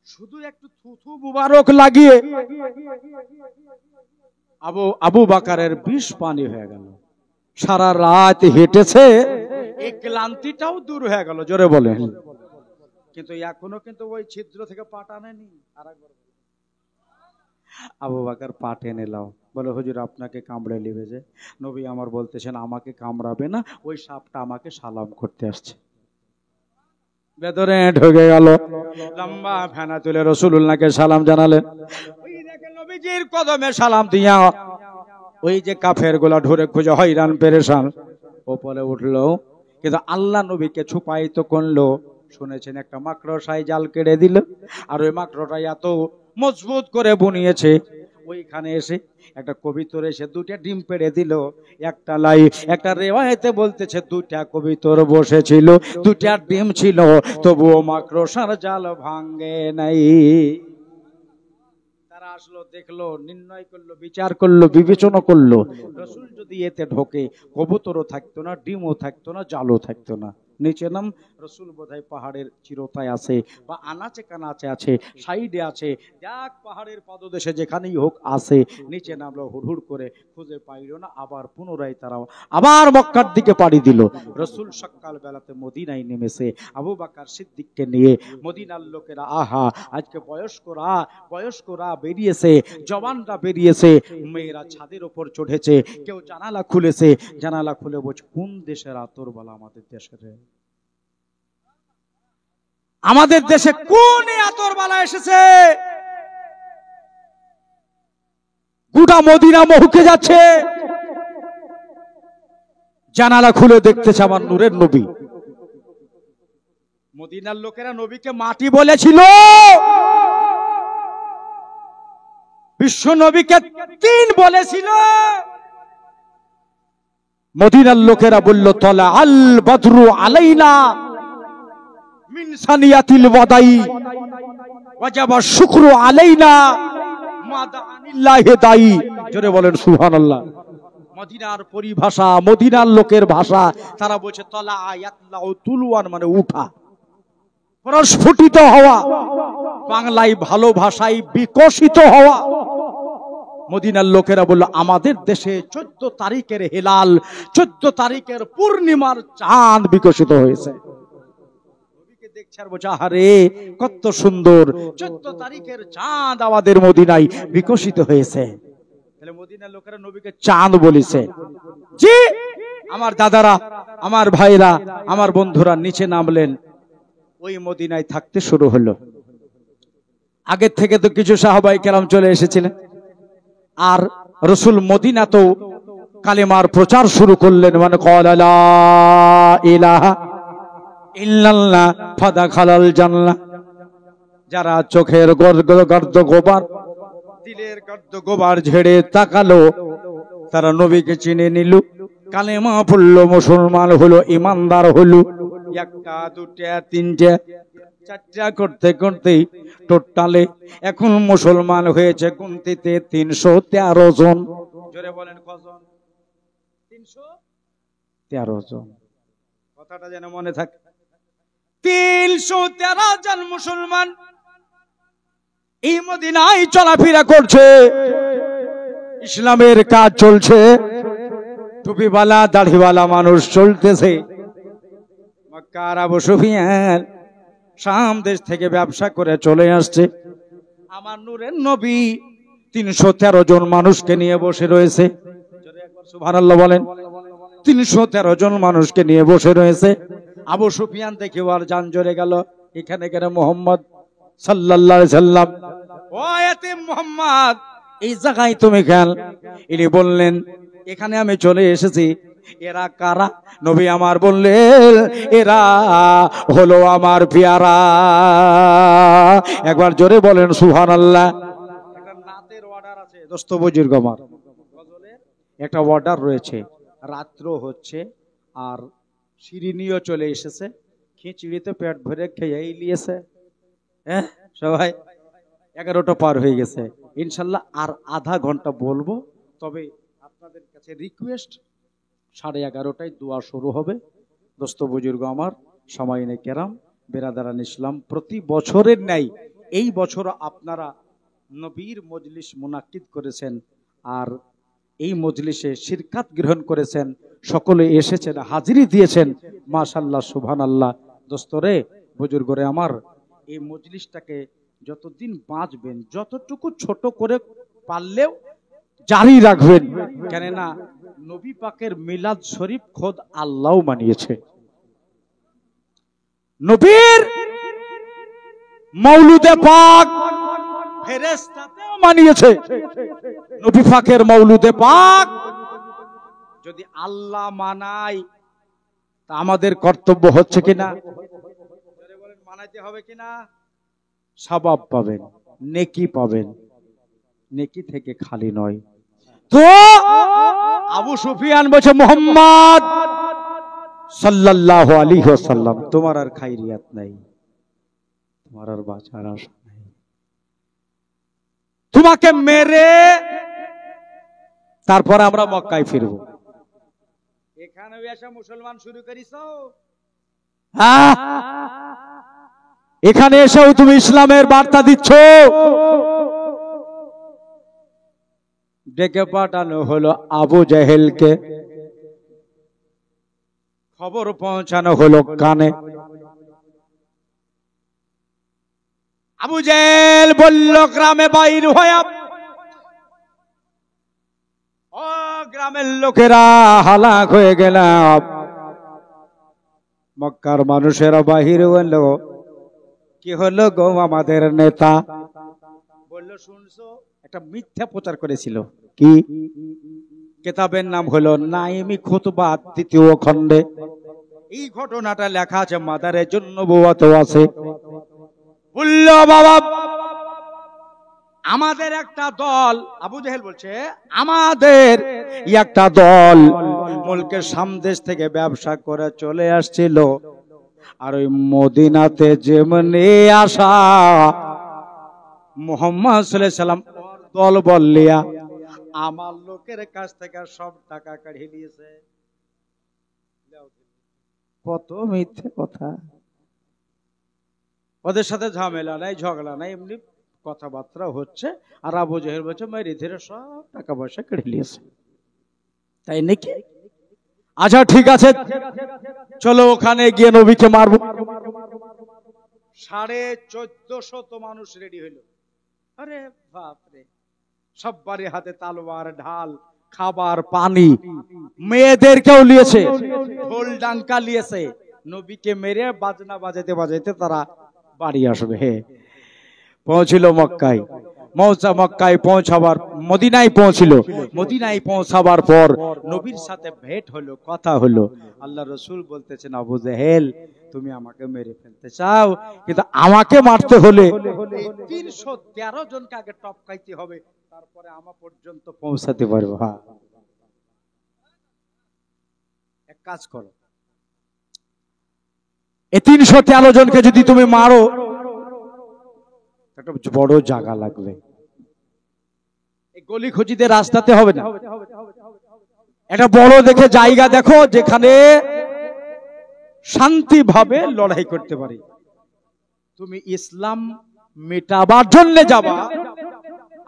[SPEAKER 1] শুধু একটু থুথু মুবারক লাগিয়ে আবু বকরের বিষ পানি হয়ে গেল। সারা রাত হেঁটেছে, এই ক্লান্তিটাও দূর হয়ে গেল। জোরে বলেন। কিন্তু এখনো কিন্তু ওই ছিদ্র থেকে পা টানেনি। আবু বকর পা টেনে নাও, বলে হুজুর আপনাকে কামড়ে নেবে যে। নবী আমার বলতেছেন আমাকে কামড়াবে না, ওই সাপটা আমাকে সালাম করতে আসছে। ভেতরে ঢুকে গেল, লম্বা ফেনা তুলে রাসূলুল্লাহকে সালাম জানালেন। ওই দেখেন নবীজির কদমে সালাম দিয়া ওই যে কাফের গুলা ঢুরে খুঁজে হয়রান পেরেশান ওপরে উঠলো। কিন্তু আল্লাহ নবীকে ছুপায়িত করলো। শুনেছেন একটা মাকড়সায় জাল কেড়ে দিল, আর ওই মাকড়টা এত মজবুত করে বুনিয়েছে, ওইখানে এসে একটা কবিতর এসে দুইটা ডিম পেড়ে দিল। একটা লাই একটা রেওয়ায়েতে বলতেছে দুইটা কবিতর বসেছিল, দুইটা ডিম ছিল, তবুও মাকড়সার জাল ভাঙে নাই। তারা আসলো, দেখলো, নির্ণয় করলো, বিচার করলো, বিবেচনা করলো, রাসূল যদি এতে ঢোকে কবুতরও থাকতো না, ডিমও থাকতো না, জালও থাকতো না। নিচে নাম। রসুল বোধহয় পাহাড়ের চিরতায় আছে বা আনাচে কানাচে আছে, সাইডে আছে, দেখ পাহাড়ের পদদেশে যেখানেই হোক আছে। নিচে নামলো, হুড়হুড় করে খুঁজে পাইল না। আবার পুনরায় তারা আবার মক্কার দিকে পাড়ি দিল। রসুল সকাল বেলাতে মদিনায় নেমেছে আবু বকর সিদ্দিককে নিয়ে। মদিনার লোকেরা আহা, আজকে বয়স্করা বেরিয়েছে, জওয়ানরা বেরিয়েছে, মেয়েরা ছাদের ওপর চড়েছে, কেউ জানালা খুলেছে, জানালা খুলে বলছে কোন দেশের আতর বলা আমাদের দেশের, আমাদের দেশে কোন আতর বালা এসেছে। গোটা মদিনা মহকে যাচ্ছে। জানালা খুলে দেখতেছে আমার নূরের নবী। মদিনার লোকেরা নবীকে মাটি বলেছিল, বিশ্ব নবীকে তিন বলেছিল। মদিনার লোকেরা বলল তলা আল বদরু আলাইনা মিন সানিয়াতিল ওয়াদাই ওয়াজাবা শুকরু আলাইনা মাদানিল্লাহি দাই। জোরে বলেন সুবহানাল্লাহ। মদিনার পরিভাষা, মদিনার লোকের ভাষা, তারা বলছে তলা ইয়াতলাউ তুলওয়ান মানে উঠা, প্রস্ফুটিত হওয়া, বাংলায় ভালো ভাষায় বিকশিত হওয়া। মদিনার লোকেরা বলল আমাদের দেশে 14 তারিখের হেলাল, 14 তারিখের পূর্ণিমার চাঁদ বিকশিত হয়েছে। নবীকে দেখছে আর বলছে আরে কত সুন্দর, 14 তারিখের চাঁদ আমাদের মদিনায় বিকশিত হয়েছে। তাহলে মদিনার লোকেরা নবীকে চাঁদ বলেছে। জি আমার দাদারা, আমার ভাইরা, আমার বন্ধুরা নিচে নামলেন, ওই মদিনায় থাকতে শুরু হলো। আগের থেকে তো কিছু সাহাবায়ে কেরাম চলে এসেছিলেন, আর রসুল মদিনাতেও কালেমার প্রচার শুরু করলেন। মানে ক্বালা লা ইলাহা ইল্লাল্লাহ ফাদাখালাল জান্নাহ। যারা চোখের গর্দ গোবার, দিলের গর্দ গোবার ঝেড়ে তাকালো, তারা নবীকে চিনে নিল, কালেমা পড়লো, মুসলমান হলো, ইমানদার হলো। একটা দুটা তিনটা চারটা করতে করতেই টোটালে এখন মুসলমান হয়েছে গুনতিতে 313 জন। জোরে বলেন কজন? 313 জন। কথাটা যেন মনে থাকে। 313 জন মুসলমান এই মদিনায় চলাফেরা করছে, ইসলামের কাজ চলছে, টুপিওয়ালা দাড়িওয়ালা মানুষ চলতেছে। মক্কার আবু সুফিয়ান শাম দেশ থেকে ব্যবসা করে চলে আসছে। আমার নূরের নবী 313 জন মানুষকে নিয়ে বসে রয়েছে। সুবহানাল্লাহ বলেন। 313 জন মানুষকে নিয়ে বসে রয়েছে। আবু সুফিয়ান দেখে আর জান জ্বলে গেল, এখানে কেন মোহাম্মদ সাল্লাল্লাহু আলাইহি সাল্লাম, ও এতিম মোহাম্মদ এই জায়গায় তুমি কেন? ইনি বললেন এখানে আমি চলে এসেছি। এরা কারা? নবী আমার বললেন এরা হলো আমার পেয়ারা। একবার জোরে বলেন সুবহানাল্লাহ। একটা নাতের অর্ডার আছে দোস্ত বুজুর্গ আমার, গজলের একটা অর্ডার রয়েছে, রাত্র হচ্ছে আর শিরিনিও চলে এসেছে, খিচুড়িতে পেট ভরে খেয়েই নিয়েছে। হ্যাঁ সবাই 11টা পার হয়ে গেছে। ইনশাল্লাহ আর আধা ঘন্টা বলবো, তবে আপনাদের কাছে রিকোয়েস্ট 11:30টায় দোয়া শুরু হবে। দোস্ত বুজুর্গ আমার, সামাইনে কেরাম, বেরাদারান ইসলাম, প্রতি বছরের ন্যায় এই বছর আপনারা নবীর মজলিস মুনাক্কিদ করেছেন, আর এই মজলিসে শিরকাত গ্রহণ করেছেন, সকলে এসেছেন, হাজিরি দিয়েছেন। মাশাআল্লাহ সুবহানাল্লাহ। দোস্তরে বুজুর্গরে আমার, এই মজলিসটাকে যতদিন বাঁচবেন যতটুকু ছোট করে পারলেও জারি রাখবেন, কেননা নবী পাকের মিলাদ শরীফ খোদ আল্লাহ মানিয়েছে। নবীর মৌলুদে পাক ফেরেশতাতেও মানিয়েছে। নবী পাকের মৌলুদে পাক যদি আল্লাহ মানায় তা আমাদের কর্তব্য হচ্ছে কিনা? মানাইতে হবে কিনা? সওয়াব পাবেন, নেকি পাবেন, নেকি থেকে খালি নয়। তো আবু সুফিয়ান বলছে মুহাম্মদ সাল্লাল্লাহু আলাইহি ওয়াসাল্লাম তোমার আর খাইরিয়াত নাই, তোমার আর বাঁচার আশা নাই, তোমাকে মেরে তারপর আমরা মক্কায় ফিরবো। এখানে এসে মুসলমান শুরু করিস, হ্যাঁ, এখানে এসেও তুমি ইসলামের বার্তা দিচ্ছ। ডেকে পাঠানো হলো আবু জেহেলকে, খবর পৌঁছানো হলো কানে। আবু জেহেল বলল, গ্রামে বাইর হয়ে ও গ্রামের লোকেরা হালাক হয়ে গেলাম। মক্কার মানুষেরা বাহির হলো, কি হলো গো আমাদের নেতা? বললো, শুনছো, একটা মিথ্যা প্রচার করেছিল। কি? কিতাবের নাম হলো নাইমি খুতবা তৃতীয় খণ্ডে এই ঘটনাটা লেখা আছে, মাদারের জন্য বউয়াতে আছে। বললো, বাবা আমাদের একটা দল, আবু জেহেল বলছে আমাদের একটা দল মুলকের সামদেশ থেকে ব্যবসা করে চলে আসছিল, আর ওই মদিনাতে যেমনি আসা মুহাম্মদ সাল্লাল্লাহু আলাইহি সাল্লাম দল বললিয়া আমার লোকের কাছ থেকে সব টাকা কাঢ়িয়ে নিয়েছে। কত মিথ্যে কথা! ওদের সাথে ঝামেলা নাই, ঝগড়া নাই, এমনি কথাবার্তা হচ্ছে। আর আবু জেহেল বলছে মেরে ধীরে সব টাকা পয়সা কেড়ে নিয়েছে। তাই নাকি? আচ্ছা ঠিক আছে, চলো ওখানে গিয়ে নবীকে মারবো। 1450 মানুষ রেডি হইল। আরে বাপরে, সববারই হাতে তালোয়ার, ঢাল, খাবার, পানি, মেয়েদেরকেও নিয়েছে, ঢোল ডাঙ্কা নিয়েছে। নবীকে মেরে বাজনা বাজাইতে বাজাইতে তারা বাড়ি আসবে। পৌঁছিল মক্কায়। মক্কায় পৌঁছাবার, মদিনায় পৌঁছিল। মদিনায় পৌঁছাবার পর নবীর সাথে ভেট হলো, কথা হলো। আল্লাহ রসুল বলতেছেন, আবু জেহেল তুমি আমাকে মেরে ফেলতে চাও, কিন্তু আমাকে মারতে হলে 313 জনকে আগে টপকাইতে হবে, তারপরে আমার পর্যন্ত পৌঁছাতে পারবো। হ্যাঁ, এক কাজ করো, এই 313 জনকে যদি তুমি মারো, একটা বড় জায়গা লাগবে। এই গলি খুঁজিতে রাস্তাতে হবে না, একটা বড় দেখে জায়গা দেখো যেখানে শান্তি ভাবে লড়াই করতে পারি। তুমি ইসলাম মেটাবার জন্য যাবা,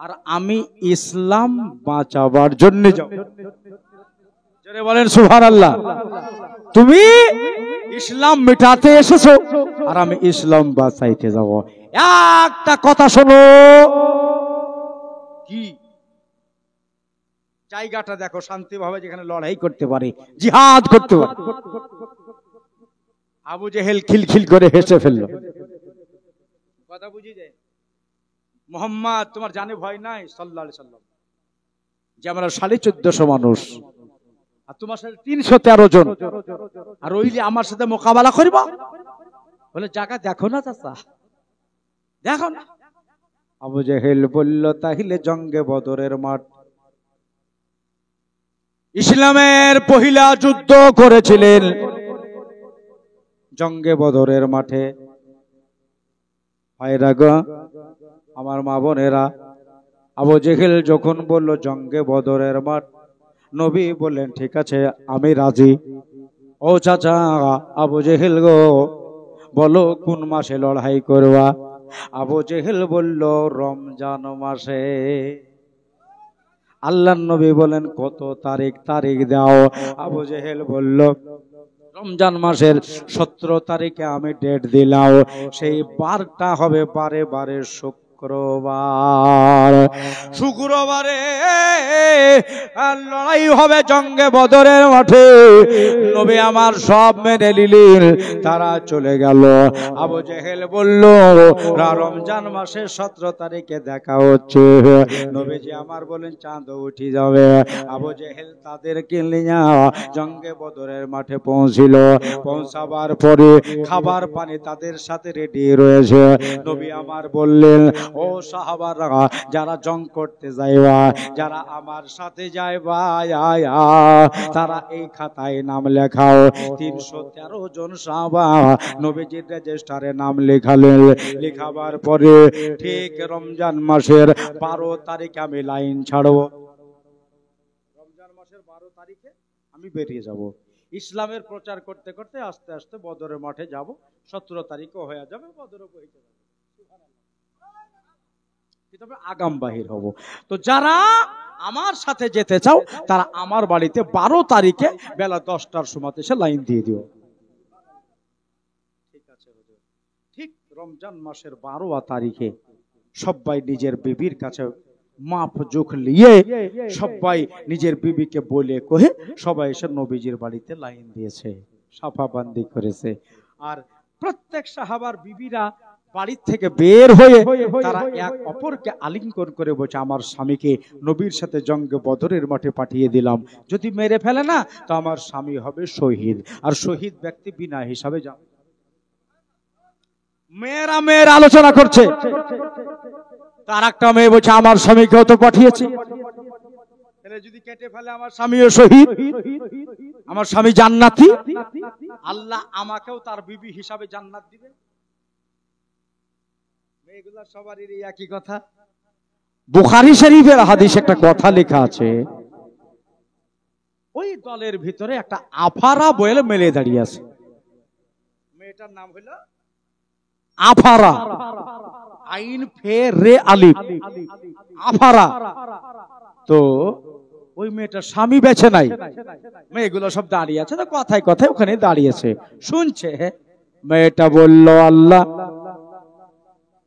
[SPEAKER 1] আর আমি ইসলাম বাঁচাবার জন্য যাব। যারা বলেন সুবহানাল্লাহ। তুমি ইসলাম মেটাতে এসেছো, আর আমি ইসলাম বাঁচাইতে যাব। একটা কথা শোনো, কি জায়গাটা দেখো শান্তিভাবে, যেখানে লড়াই করতে পারে, জিহাদ করতে পারে। আবু জেহেল খিলখিল করে হেসে ফেললো। কথা বুঝি যায়? মুহাম্মদ তোমার জানে ভয় নাই সাল্লাল্লাহু আলাইহি সাল্লাম, যে আমরা 1450 মানুষ, আর তোমার সাথে 313 জন, আর ওইলে আমার সাথে মোকাবেলা করবা? বলে জায়গা দেখো না চাচা, দেখো না। আবু জেহেল বলল, তাহলে জঙ্গে বদরের মাঠ, ইসলামের পহিলা যুদ্ধ করেছিলেন জঙ্গে বদরের মাঠে। ভাইরা গো, আমার মা বোনেরা, আবু জেহেল যখন বলল জঙ্গে বদরের মাঠ, নবী বললেন ঠিক আছে আমি রাজি। ও চাচা আবু জেহেল গো, বলো কোন মাসে লড়াই করবা? আবু জেহেল বলল রমজান মাসে। আল্লাহর নবী বলেন কত তারিখ? তারিখ দাও। আবু জেহেল বলল রমজান মাসের 17 তারিখে আমি ডেট দিলাম, সেই বারটা হবে 12 শুক্রবার। শুক্রবারে লড়াই হবে জঙ্গে বদরের মাঠে। নবী আমার সব মেনে নিলেন, তারা চলে গেল। আবু জেহেল বলল রমজান মাসের 17 তারিখে দেখা হচ্ছে। নবীজি আমার বলেন চাঁদ উঠে যাবে। আবু জেহেল তাদেরকে নিয়ে জঙ্গে বদরের মাঠে পৌঁছিল। পৌঁছাবার পরে খাবার পানি তাদের সাথে রেডি রয়েছে। নবী আমার বললেন, ও সাহাবারা, যারা জং করতে যাইবা, যারা আমার সাথে যাইবা, তারা এই খাতায় নাম লেখাও। 313 জন সাহাবা নবীজির রেজিস্টারে নাম লেখালেন। লেখাবার পরে ঠিক রমজান মাসের 12 তারিখে আমি লাইন ছাড়ব। রমজান মাসের 12 তারিখে আমি বেরিয়ে যাব। ইসলামের প্রচার করতে করতে আস্তে আস্তে বদরের মাঠে যাব, 17 তারিখও হয়ে যাবে, বদরও হইতে যাবে, তবে আগাম বাহির হব। তো যারা আমার সাথে যেতে চাও তারা আমার বাড়িতে 12 তারিখে বেলা 10টার সময় এসে লাইন দিয়ে দিও। ঠিক আছে হুজুর। ঠিক রমজান মাসের 12 তারিখে সবাই নিজের বিবির কাছে মাপ জোখ নিয়ে সবাই নিজের বিবিকে বলে কহে সবাই এসে নবীজির বাড়িতে লাইন দিয়েছে, সাফাবান্দি করেছে। আর প্রত্যেক সাহাবার বিবিরা বাড়ির থেকে বের হয়ে তারা এক অপরকে আলিঙ্গন করে বলছে, আমার স্বামীকে নবীর সাথে জঙ্গে বদরের মাঠে পাঠিয়ে দিলাম, যদি মেরে ফেলে না তো আমার স্বামী হবে শহীদ, আর শহীদ ব্যক্তি বিনা হিসাবে যাবে। মেয়েরা মেয়ের আলোচনা করছে, তার একটা মেয়ে বলছে আমার স্বামীকেও তো পাঠিয়েছে, যদি কেটে ফেলে আমার স্বামীও শহীদ, আমার স্বামী জান্নাতি, আল্লাহ আমাকেও তার বিবি হিসাবে জান্নাত দিবে। এগুলা সবারই একই কথা। বুখারী শরীফের হাদিসে একটা কথা লেখা আছে, ওই দলের ভিতরে একটা আফারা বলে মেলে দাঁড়িয়ে আছে, মেয়েটার নাম হলো আফারা, আইন ফে রে আলিফ, আফারা। তো ওই মেয়েটার স্বামী বেঁচে নাই, মেয়েগুলো সব দাঁড়িয়ে আছে, তো কথায় কথায় ওখানে দাঁড়িয়েছে, শুনছে। মেয়েটা বলল, আল্লাহ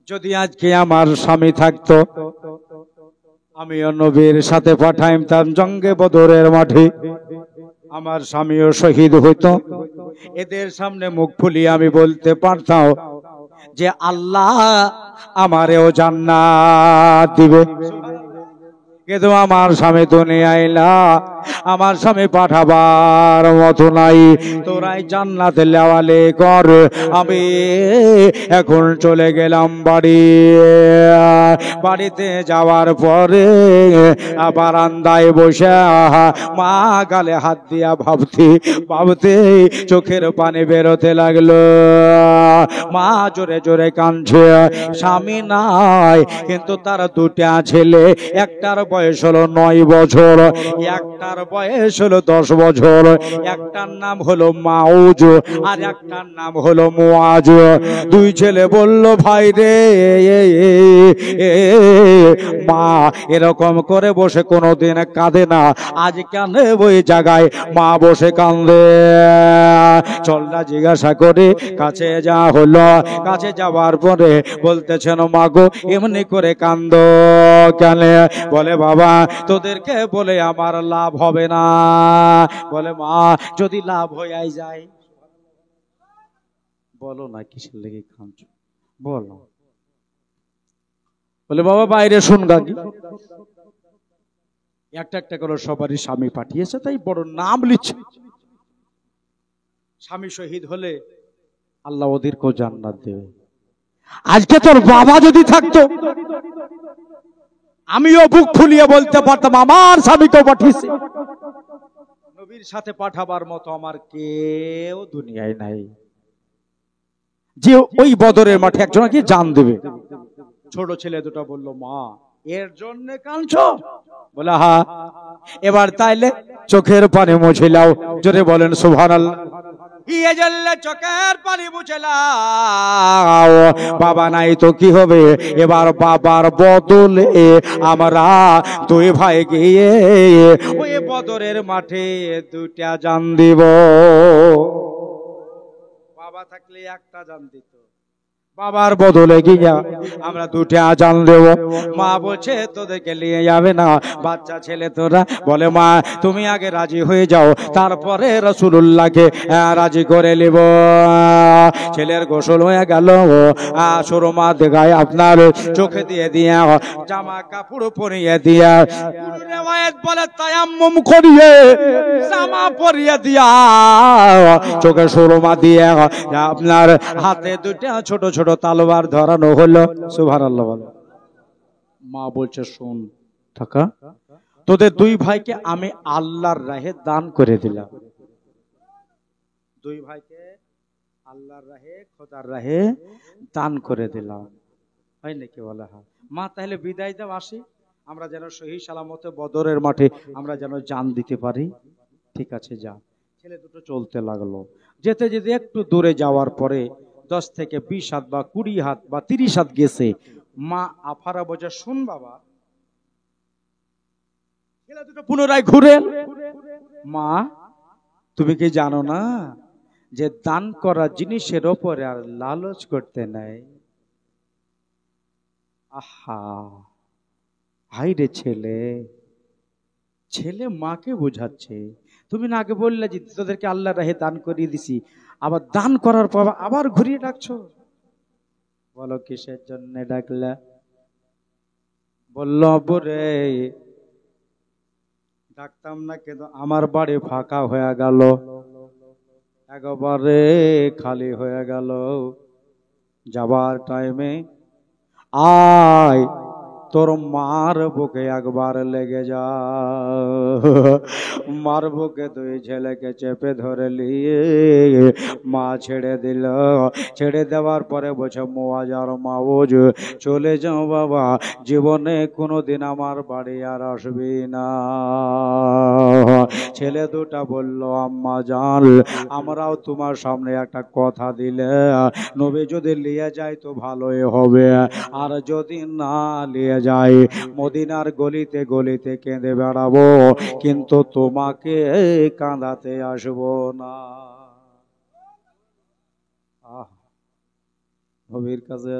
[SPEAKER 1] যদি আজকে আমার স্বামী থাকতো আমিও নবীর সাথে পাঠাইতাম জঙ্গে বদরের মাঠে, আমার স্বামীও শহীদ হইতো, এদের সামনে মুখ ফুলিয়ে আমি বলতে পারতাম যে আল্লাহ আমারেও জান্নাত দিবে, কিন্তু আমার স্বামী দুনিয়ায় না, আমার স্বামী পাঠাবার মতো নাই, তোরাই জান্নাতে লেওয়ালে কর। আমি এখন চলে গেলাম বাড়িতে যাওয়ার পরে বারান্দায় বসে মা গালে হাত দিয়া ভাবতে চোখের পানি বেরোতে লাগলো। মা জোরে জোরে কাঁদছে, স্বামী নাই, কিন্তু তার দুটা ছেলে, একটার বয়স হলো 9 বছর, একটার বয়স হলো 10 বছর, একটার নাম হলো মাউজ আর একটার নাম হলো মুআজ। দুই ছেলে বলল, ভাই রে, মা এরকম করে বসে কোনোদিন কাঁদে না, আজ কেন ওই জায়গায় মা বসে কাঁদে, চল না জিজ্ঞাসা করে কাছে যা হলো। কাছে যাওয়ার পরে বলতেছেন, মা গো এমনি করে কাঁদো কেন? বলে, বাবা তোদেরকে বলে আমার লাভ হবে না। বলে, মা যদি লাভ হয়ে যায়? বলো না কিসের লেগে কাঁদছো, বলো। বলে, বাবা বাইরে শুন গাগি, একটা একটা করে সবারই স্বামী পাঠিয়েছে, তাই বড় নাম লিখছে, স্বামী শহীদ হলে আল্লাহ ওদেরকেও জান্নাত দেবে। আজকে তোর বাবা যদি থাকতো আমিও বুক ফুলিয়ে বলতে পারতাম আমার স্বামীকেও পাঠিয়েছে। নবীর সাথে পাঠাবার মতো আমার কেউ দুনিয়ায় নাই, যে ওই বদরের মাঠে একজনকে জান দেবে। ছোট ছেলে দুটো বলল, মা এর জন্য কাঁদছো? বলে, হ্যাঁ। এবার তাইলে চোখের পানি মুছে নাও, জোরে বলেন সুবহানাল্লাহ। চোখের পানি মুছে নাও। বাবা নাই তো কি হবে, এবার বাবার বদলে আমরা দুই ভাই গিয়ে ওই বদরের মাঠে দুইটা জান দিব। বাবা থাকলে একটা জান দিত, বাবার বদলে গিয়া আমরা দুটো আজান দেব। মা বলছে তোদেরকে নিয়ে যাবে না, বাচ্চা ছেলে তোরা। বলে, মা তুমি আগে রাজি হয়ে যাও, তারপরে রাসূলুল্লাহকে রাজি করে নেব। ছেলের গোসল হয়ে গেল, সুরমা গায়ে আপনার চোখে দিয়ে দিয়া, জামা কাপড় পরিয়ে দিয়া, রিওয়ায়াত বলে তায়াম্মুম করিয়ে জামা পরিয়ে দিয়া, চোখে সুরমা দিয়ে আপনার হাতে দুটা ছোট ছোট তালোয়ার ধরানো হলো। সুবহানাল্লাহ বলো। মা বলছে, শোন টাকা, তোদের দুই ভাইকে আমি আল্লাহর রাহে দান করে দিলাম। দুই ভাইকে আল্লাহর রাহে, খোদার রাহে দান করে দিলাম। হয় নাকি? বলা হয়। মা তাহলে বিদায় দাও, আসি, আমরা যেন সহি সালামতে বদরের মাঠে আমরা যেন জান দিতে পারি। ঠিক আছে, যা। ছেলে দুটো চলতে লাগলো। যেতে যেতে একটু দূরে যাওয়ার পরে 10 থেকে 20 হাত বা 20 হাত বা 30 হাত গেছে, মা আফারা বোঝা, শুন বাবা। ছেলে দুটো পুনরায় ঘুরে, মা তুমি কি জানো না যে দান করা জিনিসের ওপরে আর লালচ করতে নাই? আহা, হাই রে ছেলে, ছেলে মাকে বোঝাচ্ছে, তুমি না আগে বললে যে তোদেরকে আল্লাহ রাহে দান করিয়ে দিছি, আবার দান করার পর আবার ঘুরিয়ে ডাকছো? বলো কিসের জন্য ডাকলা? বলল বরে ডাকতাম না, কিন্তু আমার বাড়ি ফাঁকা হয়ে গেল, একবারে খালি হয়ে গেল, যাবার টাইমে আয় তোর মার বুকে একবার লেগে যা। মার বুকে দুই ছেলেকে চেপে ধরে নিয়ে মা ছেড়ে দিল। ছেড়ে দেওয়ার পরে বলছে, মোয়াজার মাউজ, চলে যাও বাবা, জীবনে কোনোদিন আমার বাড়ি আর আসবি না। ছেলে দুটা বলল, আম্মা জান, আমরাও তোমার সামনে একটা কথা দিলে, নবী যদি নিয়ে যায় তো ভালোই হবে, আর যদি না নিয়ে যায় মদিনার গলিতে গলিতে কেঁদে বেড়াবো, কিন্তু তোমাকে কাঁদাতে আসবো না। নবীর কাছে,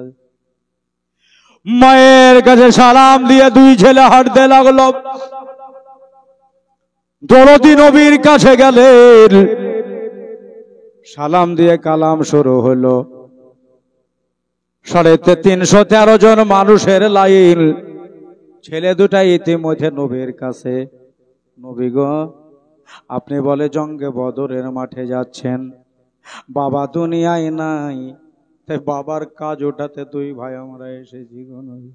[SPEAKER 1] মায়ের কাছে সালাম দিয়ে দুই ছেলে হাঁটতে লাগলো। দরদি নবীর কাছে গেলেন, সালাম দিয়ে কালাম শুরু হলো। 313 জন মানুষের লাইন। ছেলে দুটা ইতিমধ্যে নবীর কাছে, নবী গো, আপনি বলে জঙ্গে বদরের মাঠে যাচ্ছেন, বাবা দুনিয়ায় নাই, তাই বাবার কাজ ওঠাতে দুই ভাই আমরা এসেছি গো নবী।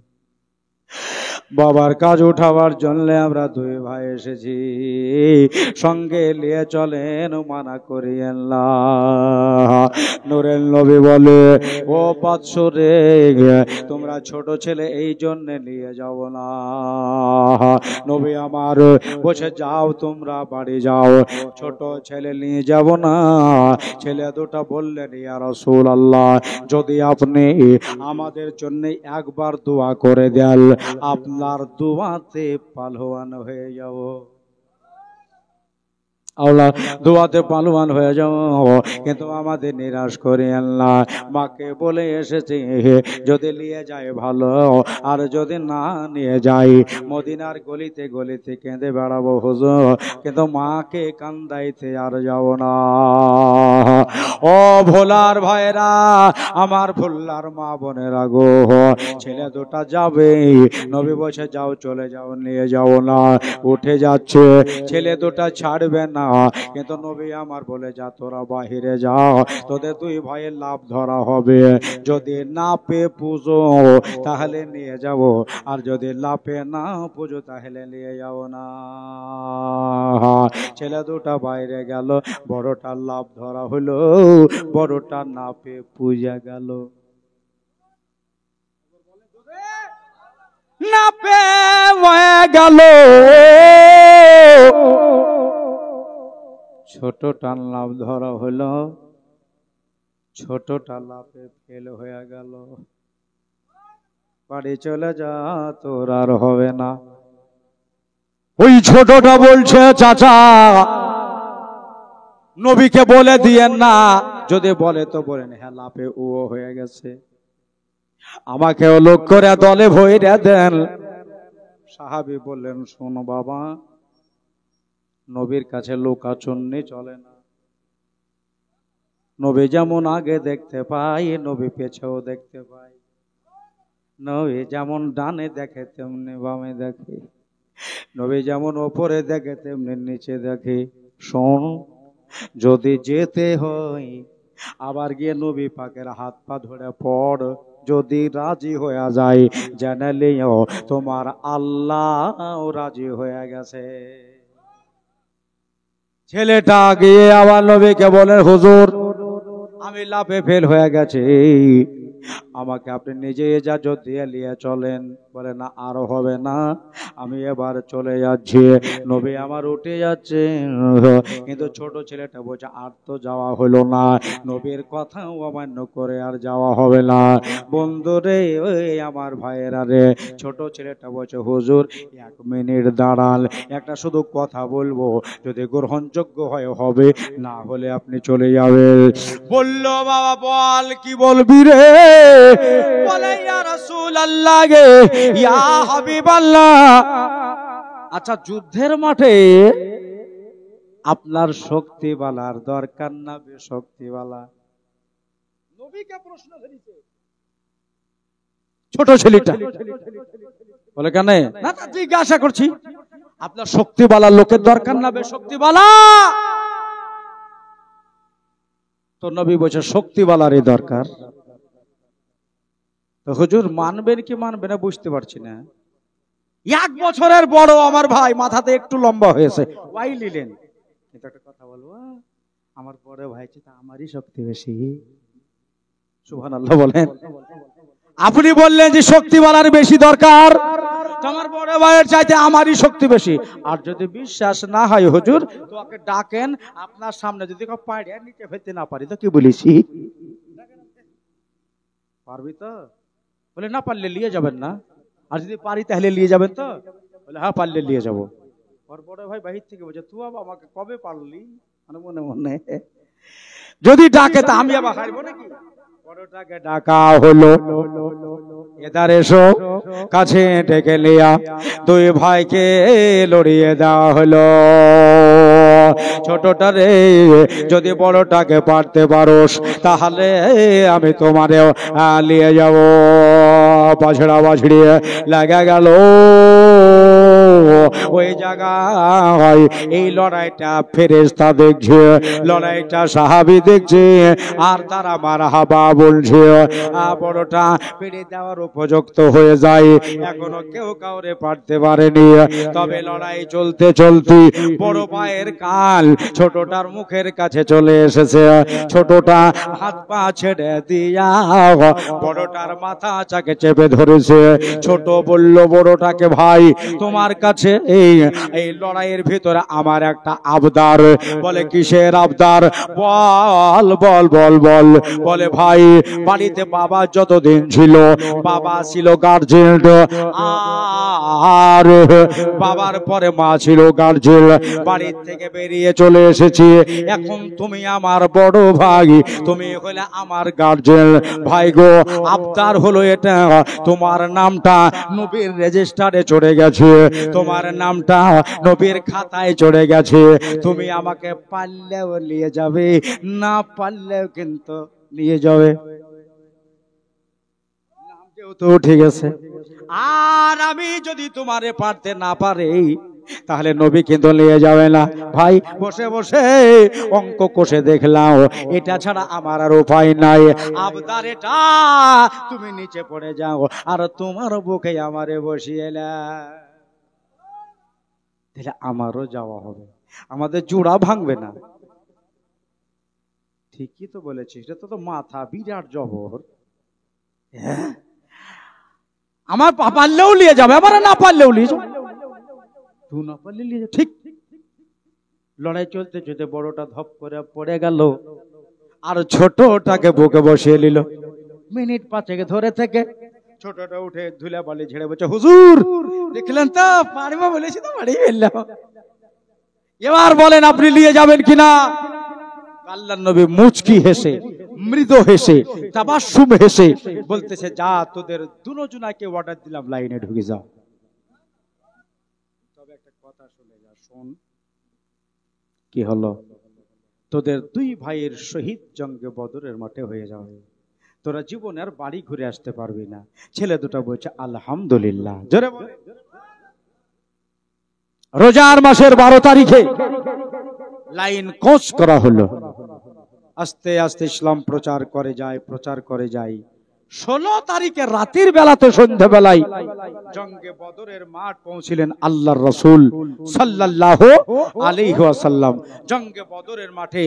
[SPEAKER 1] বাবার কাজ উঠাবার জন্য আমরা দুই ভাই এসেছি, সঙ্গে নিয়ে চলেন, মানা করিয়েন না। নূরের নবী বলে, ও বাদশরে, তোমরা ছোট ছেলে এই জন্য নিয়ে যাও না। নবী আমার বসে, যাও তোমরা বাড়ি যাও, ছোট ছেলে নিয়ে যাব না। ছেলে দুটা বললেন, ইয়া রাসূলুল্লাহ, যদি আপনি আমাদের জন্য একবার দোয়া করে দেন, আপনার দোয়াতে পালোয়ান হয়ে যাব। আল্লাহ দোয়াতে পালোয়ান হয়ে যাও, কিন্তু আমাদের নিরাশ করিয়েন না। মাকে বলে এসেছি, যদি নিয়ে যায় ভালো, আর যদি না নিয়ে যাই মদিনার গলিতে গলিতে কেঁদে বেড়াবো হুজুর, কিন্তু মাকে কান্দাইতে আর যাব না। ও ভোলার ভাইরা, আমার ভোলার মা বোনেরা গো, ছেলে দুটা যাবে, নবী বসে, যাও চলে যাও, নিয়ে যাও না। উঠে যাচ্ছে, ছেলে দুটা ছাড়বে না, কিন্তু নবী আমার বলে, যা তোরা বাহিরে যাও, তোদের দুই ভাইয়ের লাভ ধরা হবে, যদি না পেয়ে পুজো তাহলে নিয়ে যাব, আর যদি লাভে না পুজো তাহলে নিয়ে যাও না। ছেলে দুটা বাইরে গেল, বড়টার লাভ ধরা হলো, বড়টা না পেয়ে পূজা গেল, না পেয়ে গেল। ছোটটা লাভ ধরা হলো, ছোটটা লাভে ফেল হয়ে গেল। বাড়ি চলে যা, তোর আর হবে না। ওই ছোটটা বলছে, চাচা নবীকে বলে দিয়েন না, যদি বলে তো বলেন, হ্যাঁ লাভে ও হয়ে গেছে, আমাকেও লোক করে দলে ভইরা দেন। সাহাবী বললেন, শোনো বাবা, নবীর কাছে লোকাচন্নি চলে না। নবী যেমন আগে দেখতে পাই, নবী পেছেও দেখতে পাই। নবী যেমন ডানে দেখে তেমনি বামে দেখে, নবী যেমন ওপরে দেখে তেমনি নিচে দেখে। শোন, যদি যেতে হয় আবার গিয়ে নবী পাকের হাত পা ধরে পড়, যদি রাজি হয়ে যায় জানালেও তোমার আল্লাহ রাজি হয়ে গেছে। ছেলেটা গিয়ে আবার নবীকে বলে, হুজুর আমি লাভে ফেল হয়ে গেছে, আমাকে আপনি নিজে ইজাজত দিয়ে নিয়ে চলেন। বলে না, আরো হবে না, আমি এবার চলে যাচ্ছি। নবী আমার উঠে যাচ্ছে, কিন্তু ছোট ছেলেটা বলছে আর তো যাওয়া হলো না, নবীর কথাও অমান্য করে আর যাওয়া হবে না। বন্ধুরে, ওই আমার ভাইয়েরা রে, ছোট ছেলেটা বলছে হুজুর 1 মিনিট দাঁড়ান, একটা শুধু কথা বলবো, যদি গ্রহণযোগ্য হয় হবে, না হলে আপনি চলে যাবেন। বলল বাবা বল কি বলবি রে? বলে ইয়া রাসূলুল্লাহ গে, ইয়া হাবিবাল্লাহ, আচ্ছা যুদ্ধের মাঠে আপনার শক্তিওয়ালার দরকার না বেশক্তিওয়ালা? নবীকে প্রশ্ন করেছে ছোট ছেলেটা। বলে কেন? না তা জিজ্ঞাসা করছি, আপনার শক্তিওয়ালা লোকের দরকার না বেশক্তিওয়ালা? তো নবী বলছে শক্তিওয়ালারই দরকার। তো হুজুর মানবেন কি মানবে না বুঝতে পারছি না। 1 বছরের বড় আমার ভাই, মাথাতে একটু লম্বা হয়েছে, ওয়াই নিলেন। কিন্তু একটা কথা বলবো, আমার বড় ভাই চেয়ে আমারই শক্তি বেশি। সুবহানাল্লাহ বলেন। আপনি বললেন যে শক্তিওয়ালার বেশি দরকার, তোমার বড় ভাইয়ের চাইতে আমারই শক্তি বেশি। আর যদি বিশ্বাস না হয় হুজুর, তো ওকে ডাকেন, আপনার সামনে যদি পাড়িয়ে নিচে ফেলতে না পারি তো কি বলেছি? পারবি তো? বলে না পারলে নিয়ে যাবেন না, আর যদি পারি তাহলে নিয়ে যাবেন তো? বলে হ্যাঁ পারলে নিয়ে যাবো। ওর বড় ভাই বাহির থেকে বলছে তুই বাবা আমাকে কবে পারলি? মানে মনে মনে যদি ডাকে তা আমি আবার হারবো নাকি? বড়টাকে ডাকা হলো, এদার এসো, কাছে ডেকে লিয়া 2 ভাইকে লড়িয়ে দেওয়া হলো। ছোটটা রে, যদি বড়টাকে পারতে পারোস তাহলে আমি তোমারেও নিয়ে যাব। বাছড়া বাছড়িয়ে লাগা গেল ওই জায়গায়। এই লড়াইটা ফেরেশতা দেখছে, লড়াইটা সাহাবী দেখছে, আর তারা মারহাবা বলছে। বড়টা পেরে দেওয়ার উপযুক্ত হয়ে যায়। এখনো কেউ কাউরে পারতে পারেনি। তবে লড়াই চলতে চলতে বড় ভাইয়ের কাল ছোটটার মুখের কাছে চলে এসেছে। ছোটটা হাত পা ছেড়ে দিয়া বড়টার মাথা চাকে চেপে ধরেছে। ছোট বলল বড়টাকে, ভাই তোমার কাছে এই লড়াইয়ের ভিতরে আমার একটা আবদার। বলে কিসের আবদার? বল বল বল বল। বলে ভাই বাড়িতে বাবা যতদিন ছিল, বাবা ছিল গার্জেন, আর বাবার পরে মা ছিল গার্জেন। বাড়ির থেকে বেরিয়ে চলে এসেছি, এখন তুমি আমার বড় ভাই, তুমি হলে আমার গার্জেন। ভাই গো, আবদার হলো এটা, তোমার নামটা নবীর রেজিস্টারে চড়ে গেছে, তোমার নামটা নবীর খাতায় চড়ে গেছে। তুমি আমাকে পারলেও নিয়ে যাবে, না পারলেও কিন্তু নিয়ে যাবে। নাম যেহেতু ঠিক আছে, আর আমি যদি তোমারে পারতে না পারি তাহলে নবী কিন্তু নিয়ে যাবে না। ভাই বসে বসে অঙ্ক কষে দেখলাম, এটা ছাড়া আমার আর উপায় নাই। আবদার এটা, তুমি নিচে পড়ে যাও আর তোমার বুকে আমারে বসিয়ে না, তাহলে আমারও যাওয়া হবে, আমাদের জোড়া ভাঙবে না। ঠিকই তো বলেছিস, এটা তো মাথা বিরাট জবর। হ্যাঁ, আমার পারলেও নিয়ে যাবে, আমার না পারলেও নিয়ে যাবে, তুই না পারলে নিয়ে যাবে। ঠিক। লড়াই চলতে চলতে বড়টা ধপ করে পড়ে গেল, আর ছোটটাকে বুকে বসিয়ে নিল। মিনিট 5 ধরে থেকে ছোটটা উঠে ধুলা বালি ঝেড়ে বলছে, হুজুর দেখলেন তো, পারবো বলেছি তো বাড়ি ফেললাম। এবার বলেন আপনি নিয়ে যাবেন কিনা? আল্লাহর নবী মুচকি হেসে, মৃদু হেসে, তাবাসসুম হেসে বলতেছে, যা তোদের দুজনাকে অর্ডার দিলাম, লাইনে ঢুকে যাও। তবে একটা কথা শুনে যা, শোন কি হলো। তোদের 2 ভাইয়ের শহীদ জঙ্গে বদরের মাঠে হয়ে যাবে, তোরা জীবনে আর বাড়ি ঘুরে আসতে পারবি না। ছেলে দুটো বলছে আলহামদুলিল্লাহ, জোরে বলে। রোজার মাসের 12 তারিখে লাইন কোচ করা হলো। আস্তে আস্তে ইসলাম প্রচার করে যায়, প্রচার করে যায়। 16 তারিখে রাতের বেলাতে সন্ধ্যাবেলায় জঙ্গে বদরের মাঠ পৌঁছিলেন আল্লাহর রাসূল সাল্লাল্লাহু আলাইহি ওয়াসাল্লাম। জঙ্গে বদরের মাঠে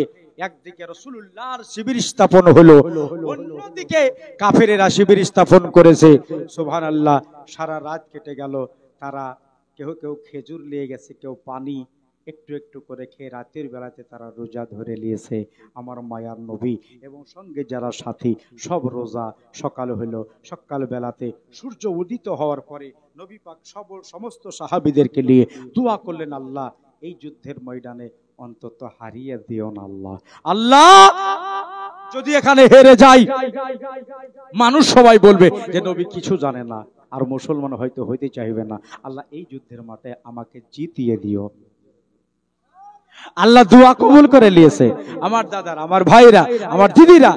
[SPEAKER 1] একদিকে রাসূলুল্লাহর শিবির স্থাপন হলো, অন্যদিকে কাফেরেরা শিবির স্থাপন করেছে। সুবহানাল্লাহ। সারা রাত কেটে গেল। তারা কেউ কেউ খেজুর নিয়ে গেছে, কেউ পানি একটু একটু করে খেয়ে রাতের বেলাতে তারা রোজা ধরে নিয়েছে। আমার মায়ার নবী এবং সঙ্গে যারা সাথী সব রোজা। সকাল হলো, সকাল বেলাতে সূর্য উদিত হওয়ার পরে নবী পাক সমস্ত সাহাবীদেরকে নিয়ে দোয়া করলেন, আল্লাহ এই যুদ্ধের ময়দানে অন্তত হারিয়ে দিও না আল্লাহ। আল্লাহ যদি এখানে হেরে যাই, মানুষ সবাই বলবে যে নবী কিছু জানে না, আর মুসলমান হয়তো হইতে চাইবে না। আল্লাহ এই যুদ্ধের মাঠে আমাকে জিতিয়ে দিও। আল্লাহ দোয়া কবুল করে নিয়েছে। আমার দাদারা, আমার ভাইরা, আমার দিদিরা,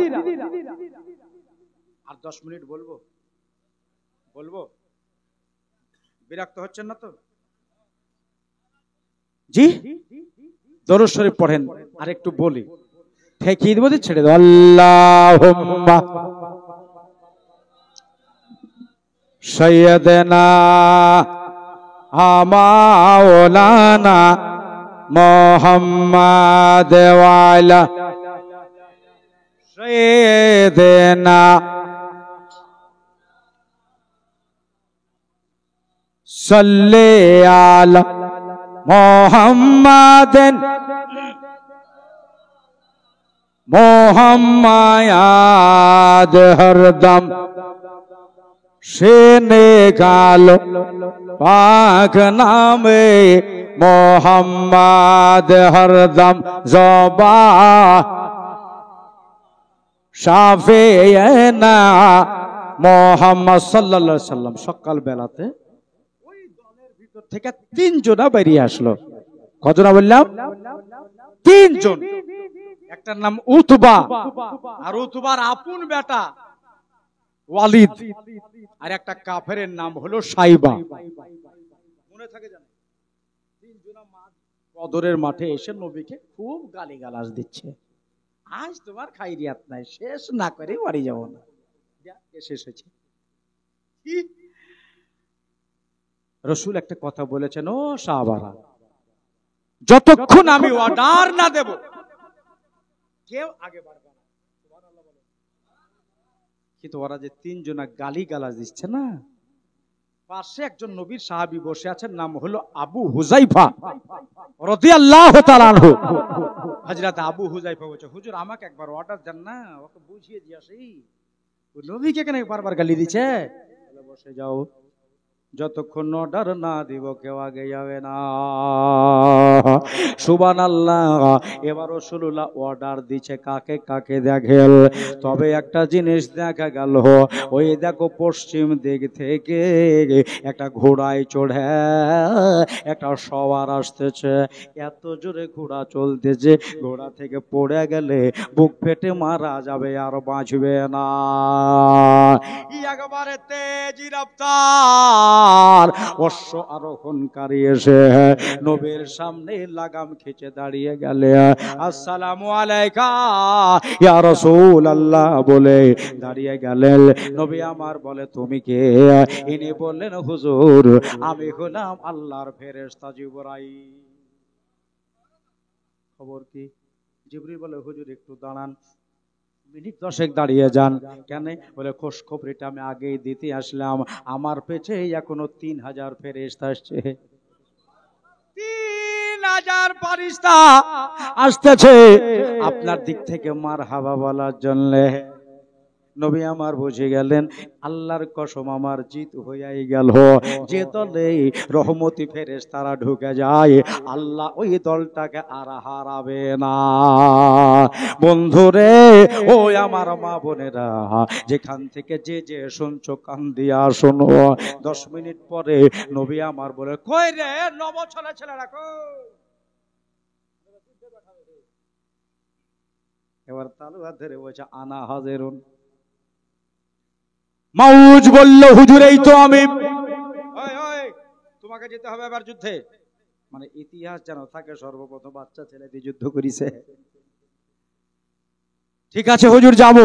[SPEAKER 1] আর 10 মিনিট বলবো বিরক্ত হচ্ছেন না তো? জি, দরুদ শরীফ পড়েন। আর একটু বলি, ঠেকিয়ে দেবো, ছেড়ে দাও। আল্লাহুম্মা সাইয়্যিদানা মাওলানা মুহাম্মাদ ওয়া আলা সাইয়্যিদিনা সাল্লি আলা মুহাম্মাদিন মোহাম্মদ হরদম সেনে গালো পাক নামে মোহাম্মদ হরদম জবা শাফিয়না মোহাম্মদ সাল্লাল্লাহু আলাইহি সাল্লাম। সকাল বেলাতে ওই দলের ভিতর থেকে 3 জনা বেরিয়ে আসলো। কজনা বললাম? 3 জন। একটার নাম উতবা, আর উতবার আপন বেটা ওয়ালিদ, আর একটা কাফেরের নাম হলো সাইবা। মনে থাকে জানেন? 3 জনা বদরের মাঠে এসে নবীকে খুব গালিগালাজ দিচ্ছে। আজ তোমার খাইরিয়াত নাই, শেষ না করে বাড়ি যাব না। শেষ হয়েছে। রাসূল একটা কথা বলেছেন, ও সাহাবারা, যতক্ষণ আমি অর্ডার না দেব কেউ আগে বাড়বে না। সুবহানাল্লাহ বলেন। কিন্তু ওরা যে 3 জনা গালিগালাজ দিচ্ছে না, পাশে একজন নবীর সাহাবী বসে আছেন, নাম হলো আবু হুযায়ফা রাদিয়াল্লাহু তাআলা আনহু। হযরত আবু হুযায়ফা বলছে, হুজুর আমাকে একবার অর্ডার দেন না, ওকে বুঝিয়ে দিয়ে আসি। ওই নবীকে কেন বারবার গালি দিচ্ছে? বলে বসে যাও, যতক্ষণ অর্ডার না দিব কেউ আগে যাবে না। সুবহানাল্লাহ। এবার রাসূলুল্লাহ অর্ডার দিচ্ছে, কাকে কাকে দেখেন। তবে একটা জিনিস দেখা গেল, ওই দেখো পশ্চিম দিক থেকে একটা ঘোড়ায় চড়ে একটা সওয়ার আসতেছে। এত জোরে ঘোড়া চলতেছে, ঘোড়া থেকে পড়ে গেলে বুক ফেটে মারা যাবে, আর বাঁচবে না। একবারে তেজি রফতার অশ্ব আরোহণকারী এসে নবীর সামনে লাগাম খেচে দাঁড়িয়ে গেলে, আসসালামু আলাইকা ইয়া রাসূলুল্লাহ বলে দাঁড়িয়ে গেলেন। নবী আমার বলে, তুমি কে? ইনি বললেন, হুজুর আমি হলাম আল্লাহর ফেরেশতা জিবরাইল। খবর কি? জিবরিল বলে, হুজুর একটু দাঁড়ান, মিনিট 10 দাঁড়িয়ে যান। কেন? বলে, খোঁজ খবরটা আমি আগেই দিতে আসলাম, আমার পেছে এখনো 3000 ফেরেশতা আসছে। 3000 ফেরেশতা আসতেছে আপনার দিক থেকে মারহাবা বলার জন্য। নবী আমার বুঝে গেলেন, আল্লাহর কসম আমার জিত হইয়াই গেল। যে দলে রহমতি ফেরেশতারা ঢুকে যায়, আল্লাহ ওই দলটাকে আর হারাবে না। বন্ধুরে, ও আমার মা বোনেরা, যেখান থেকে যে যে শুনছো কান দিয়া শোনো। 10 মিনিট পরে নবী আমার বলে, কই রে নব ছেলেরা কই? এবার তালু হাত ধরে বলছে, আনা হাজিরুন। মাউজ বলল, হুজুর এই তো আমি। তোমাকে যেতে হবে এবার যুদ্ধে। মানে ইতিহাস জানো থাকে, সর্বপ্রথম বাচ্চা ছেলে দিয়ে যুদ্ধ করেছে। ঠিক আছে হুজুর যাবো।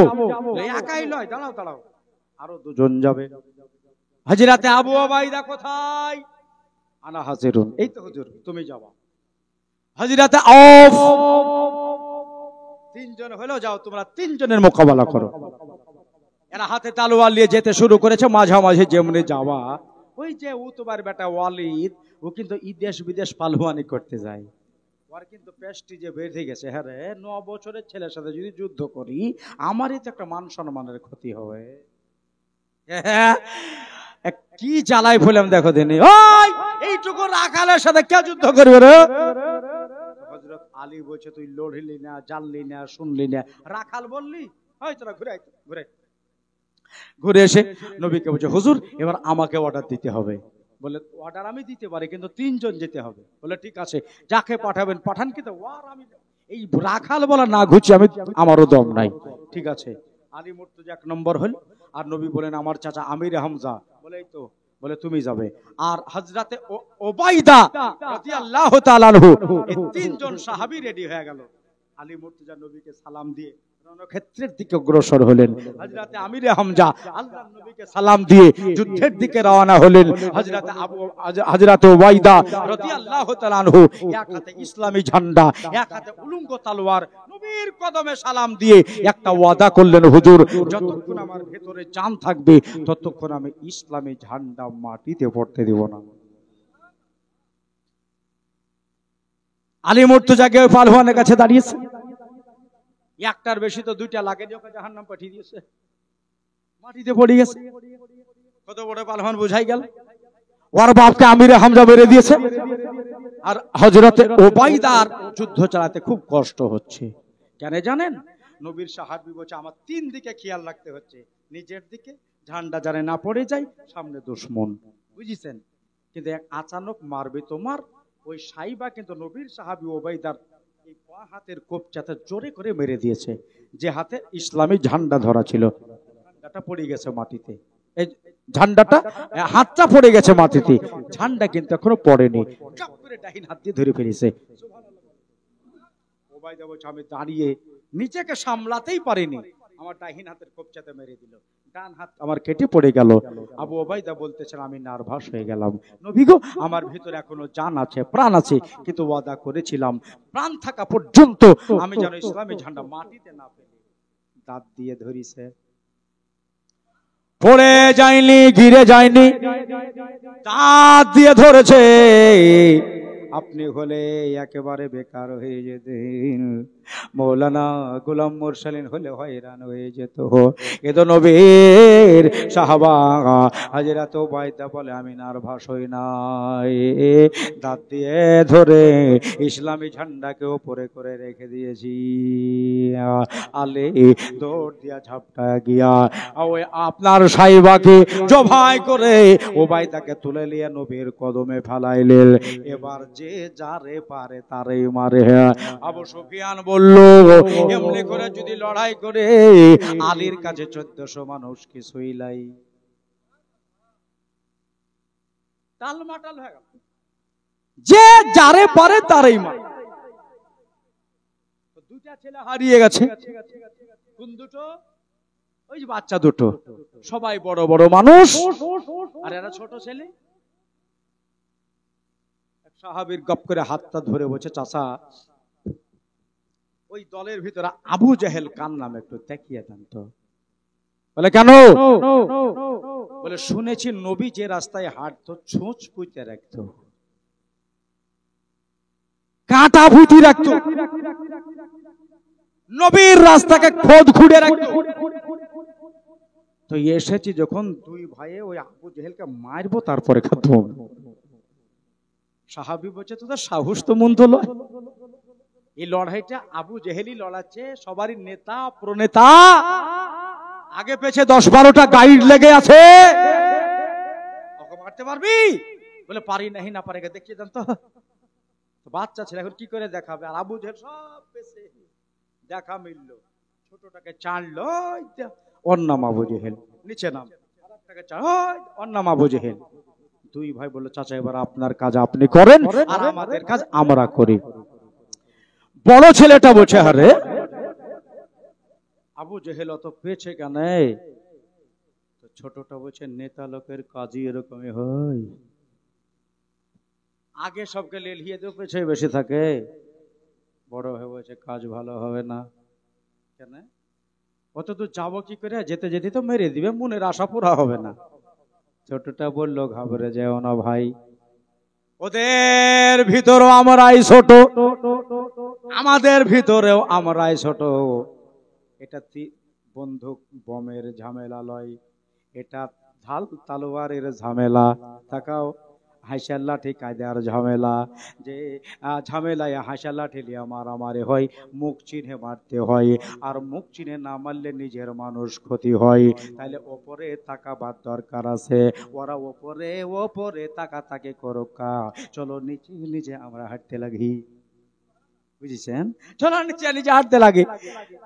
[SPEAKER 1] একাই লয়, দাঁড়াও দাঁড়াও, আরো দুজন যাবে। হযরতে আবু উবাইদা কোথায়? আনা হাজিরুন, এই তো হুজুর তুমি যাবা। হযরতে আউফ, তিনজন হলো, যাও তোমরা তিনজনের মোকাবেলা করো। এরা হাতে তলোয়ার নিয়ে যেতে শুরু করেছে। মাঝামাঝি যেমনি যাওয়া, ওই যে উতবার বেটা ওয়ালিদ, ও কিন্তু দেশ বিদেশ পালওয়ানি করতে যায়। ওর কিন্তু পেস্টি যে বেঁধে গেছে, হ্যাঁ রে 9 বছরের ছেলের সাথে যদি যুদ্ধ করি আমারই তো একটা মান সম্মানের ক্ষতি হবে। কি জ্বালাই ফেলাম দেখো দিনে, ওই এইটুকু রাখালের সাথে কে যুদ্ধ করবে রে? হযরত আলী বলছে তুই লড়লি না, জানলি না, শুনলি না, রাখাল বললি, হয় তোরা ঘুরে ঘুরে ঘুরে এসে নবীকে বলছে হুজুর এবার আমাকে অর্ডার দিতে হবে। বলে অর্ডার আমি দিতে পারি কিন্তু 3 জন যেতে হবে। বলে ঠিক আছে, যাকে পাঠাবেন পাঠান, কিন্তু ওয়ার আমি এই রাখাল বলা না ঘুচি আমি, আমারও দম নাই। ঠিক আছে, আলী মুর্তজা 1 নম্বর হল। আর নবী বলেন আমার চাচা আমির হামজা, বলে এই তো, বলে তুমি যাবে। আর হযরতে উবাইদা রাদিয়াল্লাহু তাআলা আনহু, এই 3 জন সাহাবী রেডি হয়ে গেল। আলী মুর্তজা নবীকে সালাম দিয়ে রণক্ষেত্রের দিকে অগ্রসর হলেন। হযরতে আমির হামজা আল্লাহর নবীকে সালাম দিয়ে যুদ্ধের দিকে রওনা হলেন। হযরতে উবাইদা রাদিয়াল্লাহু তাআলা আনহু এক হাতে ইসলামী ঝান্ডা, এক হাতে উলঙ্গ তলোয়ার, নবীর কদমে সালাম দিয়ে একটা ওয়াদা করলেন, হুজুর যতক্ষণ আমার ভেতরে জান থাকবে ততক্ষণ আমি ইসলামী ঝান্ডা মাটিতে পড়তে দেব না। আলী মুর্তজা কে পালওয়ানের কাছে দাঁড়িয়েছে, একটার বেশি তো 2টা লাগে, ওকে জাহান্নাম পাঠিয়ে দিয়েছে, মাটিতে পড়ে গেছে। কত বড় পালওয়ান বুঝাই গেল। ওর বাপকে আমিরে হামজা মেরে দিয়েছে। আর হযরতে উবাইদার যুদ্ধ চালাতে খুব কষ্ট হচ্ছে। কেন জানেন? নবীর সাহাবী বলছে আমার 3 দিকে খেয়াল রাখতে হচ্ছে, নিজের দিকে ঝান্ডা জানে না পড়ে যায়, সামনে দুশমন, বুঝিছেন? কিন্তু এক আচানক মারবে তোমার, ওই সাইবা কিন্তু নবীর সাহাবী উবাইদার এই বাঁ হাতের কোপচাতে জোরে করে মেরে দিয়েছে। যে হাতে ইসলামী ঝান্ডা ধরা ছিল, ঝান্ডাটা পড়ে গেছে মাটিতে। এই ঝান্ডাটা, হাতটা পড়ে গেছে মাটিতে, ঝান্ডা কিন্তু এখনো পড়েনি। চাপ করে ডাইন হাত দিয়ে ধরে ফেলেছে। উবাইদা বলছে আমি দাঁড়িয়ে নিজেকে সামলাতেই পারিনি, আমার ডাইন হাতের কোপচাতে মেরে দিল, ডান হাত আমার কেটে পড়ে গেল। আবু উবাইদা বলতেছেন আমি নার্ভাস হয়ে গেলাম। নবী গো আমার ভিতরে এখনো জান আছে, প্রাণ আছে, কিন্তু ওয়াদা করেছিলাম প্রাণ থাকা পর্যন্ত আমি যেন ইসলামী ঝান্ডা মাটিতে না ফেলি। দাঁত দিয়ে ধরিছে, পড়ে যায়নি, ঘিরে যায়নি, দাঁত দিয়ে ধরেছে। আপনি হলে একেবারে বেকার হয়ে যেতেন, মৌলানা গোলাম মুরসালিন হলে হয়রান হয়ে যেত। এ তো নবীর সাহাবা। হযরত উবাইদা বলে আমি নার্ভাস হই নাই, দাঁত দিয়ে ধরে ইসলামী ঝান্ডাকে উপরে করে রেখে দিয়েছি। আলী দৌড় দিয়া ঝাপটা গিয়া ওই আপনার সাইবাকে জবাই করে উবাইদাকে তুলে নিয়ে নবীর কদমে ফেলাইলেন। এবার যে যারে পারে তারেই মারে। আবু সুফিয়ান বলল এমনি করে যদি লড়াই করে আলীর কাছে 1400 মানুষ কিছুই নাই, টালমাটাল হয়ে গেল। যে যারে পারে তারেই মারে। 2টা ছেলে হারিয়ে গেছে। কোন দুটো? ওই যে বাচ্চা দুটো, সবাই বড় বড় মানুষ, আর এরা ছোট ছেলে। সাহাবীর গপ করে হাতটা ধরে বলছে চাচা ওই দলের ভিতরে আবু জেহেল কার নাম একটু দেখিয়ে দেন তো। বলে কেন? বলে শুনেছি নবী যে রাস্তায় হাঁটতো ছোঁচ পুঁতে রাখতো, কাঁটা পুঁতি রাখতো, নবীর রাস্তাকে খোদ খুঁড়ে রাখতো। তো এসেছি যখন 2 ভাইয়ে ওই আবু জেহেলকে মারবো তারপরে খাবো। সাহাবী বলছে তোদের সাহস তো মন্দ লয়। এই লড়াইটা আবু জেহেলই লড়াচ্ছে, সবারই নেতা প্রনেতা, আগে পেছে 10-12টা গাইড লেগে আছে। ওকে মারতে পারবি? বলে পারি নাহি, না পারে দেখিয়ে দেন তো। বাচ্চা ছেলে এখন কি করে দেখাবে? আর আবু জেহেল সব পেছে, দেখা মিলল, ছোটটাকে চাড়লো, ওর নাম আবু জেহেল, নিচে নাম, আরেকটাকে চাড়, ওর নাম আবু জেহেল। 2 ভাই বলল চাচা এবার আপনার কাজ আপনি করেন আর আমাদের কাজ আমরা করি। বড় ছেলেটা বলছে আরে আবু জেহেল অত পেছে কেন? তো ছোটটা বলছে নেতা লোকের কাজই এরকমই হয়, আগে সবকে লেলিয়ে দেও, পেছনে বেশি থাকে। বড় হয়ে বলছে কাজ ভালো হবে না। কেন? অত দূর যাবো কি করে, যেতে যেতে তো মেরে দিবে, মনের আশা পুরা হবে না। ছোটটা বলল ঘাবড়ে যেও না ভাই, ওদের ভিতরেও আমরাই ছোট, আমাদের ভিতরেও আমরাই ছোট। এটা বন্দুক বোমের ঝামেলা লয়, এটা ঢাল তালোয়ারের ঝামেলা। তাকাও, হাঁসের লাঠি কায়দার ঝামেলা, যে ঝামেলায় হাঁসের লাঠি লিয়া মারামারি হয়, মুখ চিনে মারতে হয়, আর মুখ চিনে না মারলে নিজের মানুষ ক্ষতি হয়। তাহলে ওপরে তাকাবার দরকার আছে, ওরা ওপরে ওপরে তাকাতাকি করুকা, চলো নিচে নিচে আমরা হাঁটতে লাগি। বুঝেছেন? চলো নিচে নিচে হাঁটতে লাগে।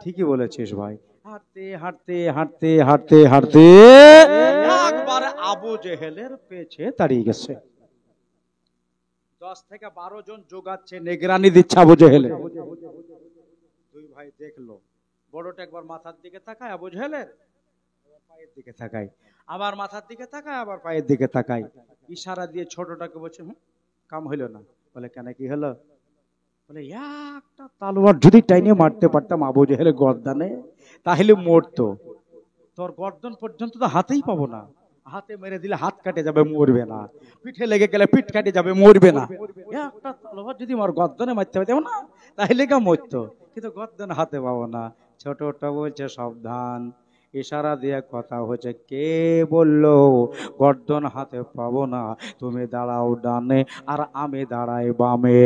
[SPEAKER 1] ঠিকই বলেছিস ভাই। হাঁটতে হাঁটতে হাঁটতে হাঁটতে হাঁটতে একবার আবু জেহেলের পেছে দাঁড়িয়ে গেছে। 10 থেকে 12 জন যোগাচ্ছে, নিগরানি দিচ্ছে আবু জেহেলের। দুই ভাই দেখলো, বড়টা একবার মাথার দিকে তাকায় আবু জেহেলের, পায়ের দিকে তাকায়, আবার মাথার দিকে তাকায়, আবার পায়ের দিকে তাকায়, ইশারা দিয়ে ছোটটাকে বলছে কাম হইল না। বলে কেন, কি হলো? বলে একটা তালোয়ার যদি টাইনে মারতে পারতাম আবু জেহেলের গর্দানে, তাহলে মরতো। তোর গর্দন পর্যন্ত তো হাতেই পাবো না, হাতে মেরে দিলে হাত কাটে যাবে, মরবে না। পিঠে লেগে গেলে পিঠ কাটে যাবে, মরবে না। একটা তলোয়ার যদি আমার গর্দনে মারতে পারতাম না, তাহলে কে মরতো, কিন্তু গর্দনে হাতে পাবো না। ছোটটা বলছে সাবধান, ইশারা দিয়ে কথা হচ্ছে। কে বললো গর্দন হাতে পাবো না? তুমি দাঁড়াও ডানে আর আমি দাঁড়াই বামে,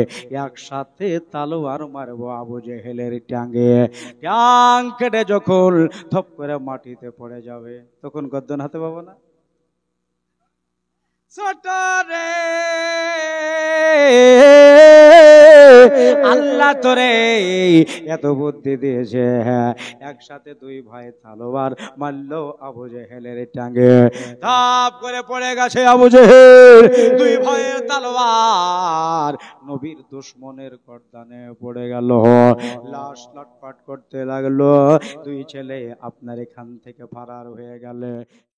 [SPEAKER 1] একসাথে তালোয়ার মারবো আবু জেহেলের ট্যাঙ্গে। ট্যাং কেটে যখন থপ করে মাটিতে পড়ে যাবে, তখন গর্দন হাতে পাবো না। ছোট রে আল্লাহ তোরে এত বুদ্ধি দিয়েছে, একসাথে দুই ভাই তালোয়ার মারলো আবু জেহেলের টাঙ্গে, তাপ করে পড়ে গেছে আবু জেহেল। দুই ভাইয়ের তালোয়ার নবীর দুশমনের গর্দানে পড়ে গেল, লাশ লটপট করতে লাগলো। দুই ছেলে আপনার এখান থেকে ফারার হয়ে গেলে।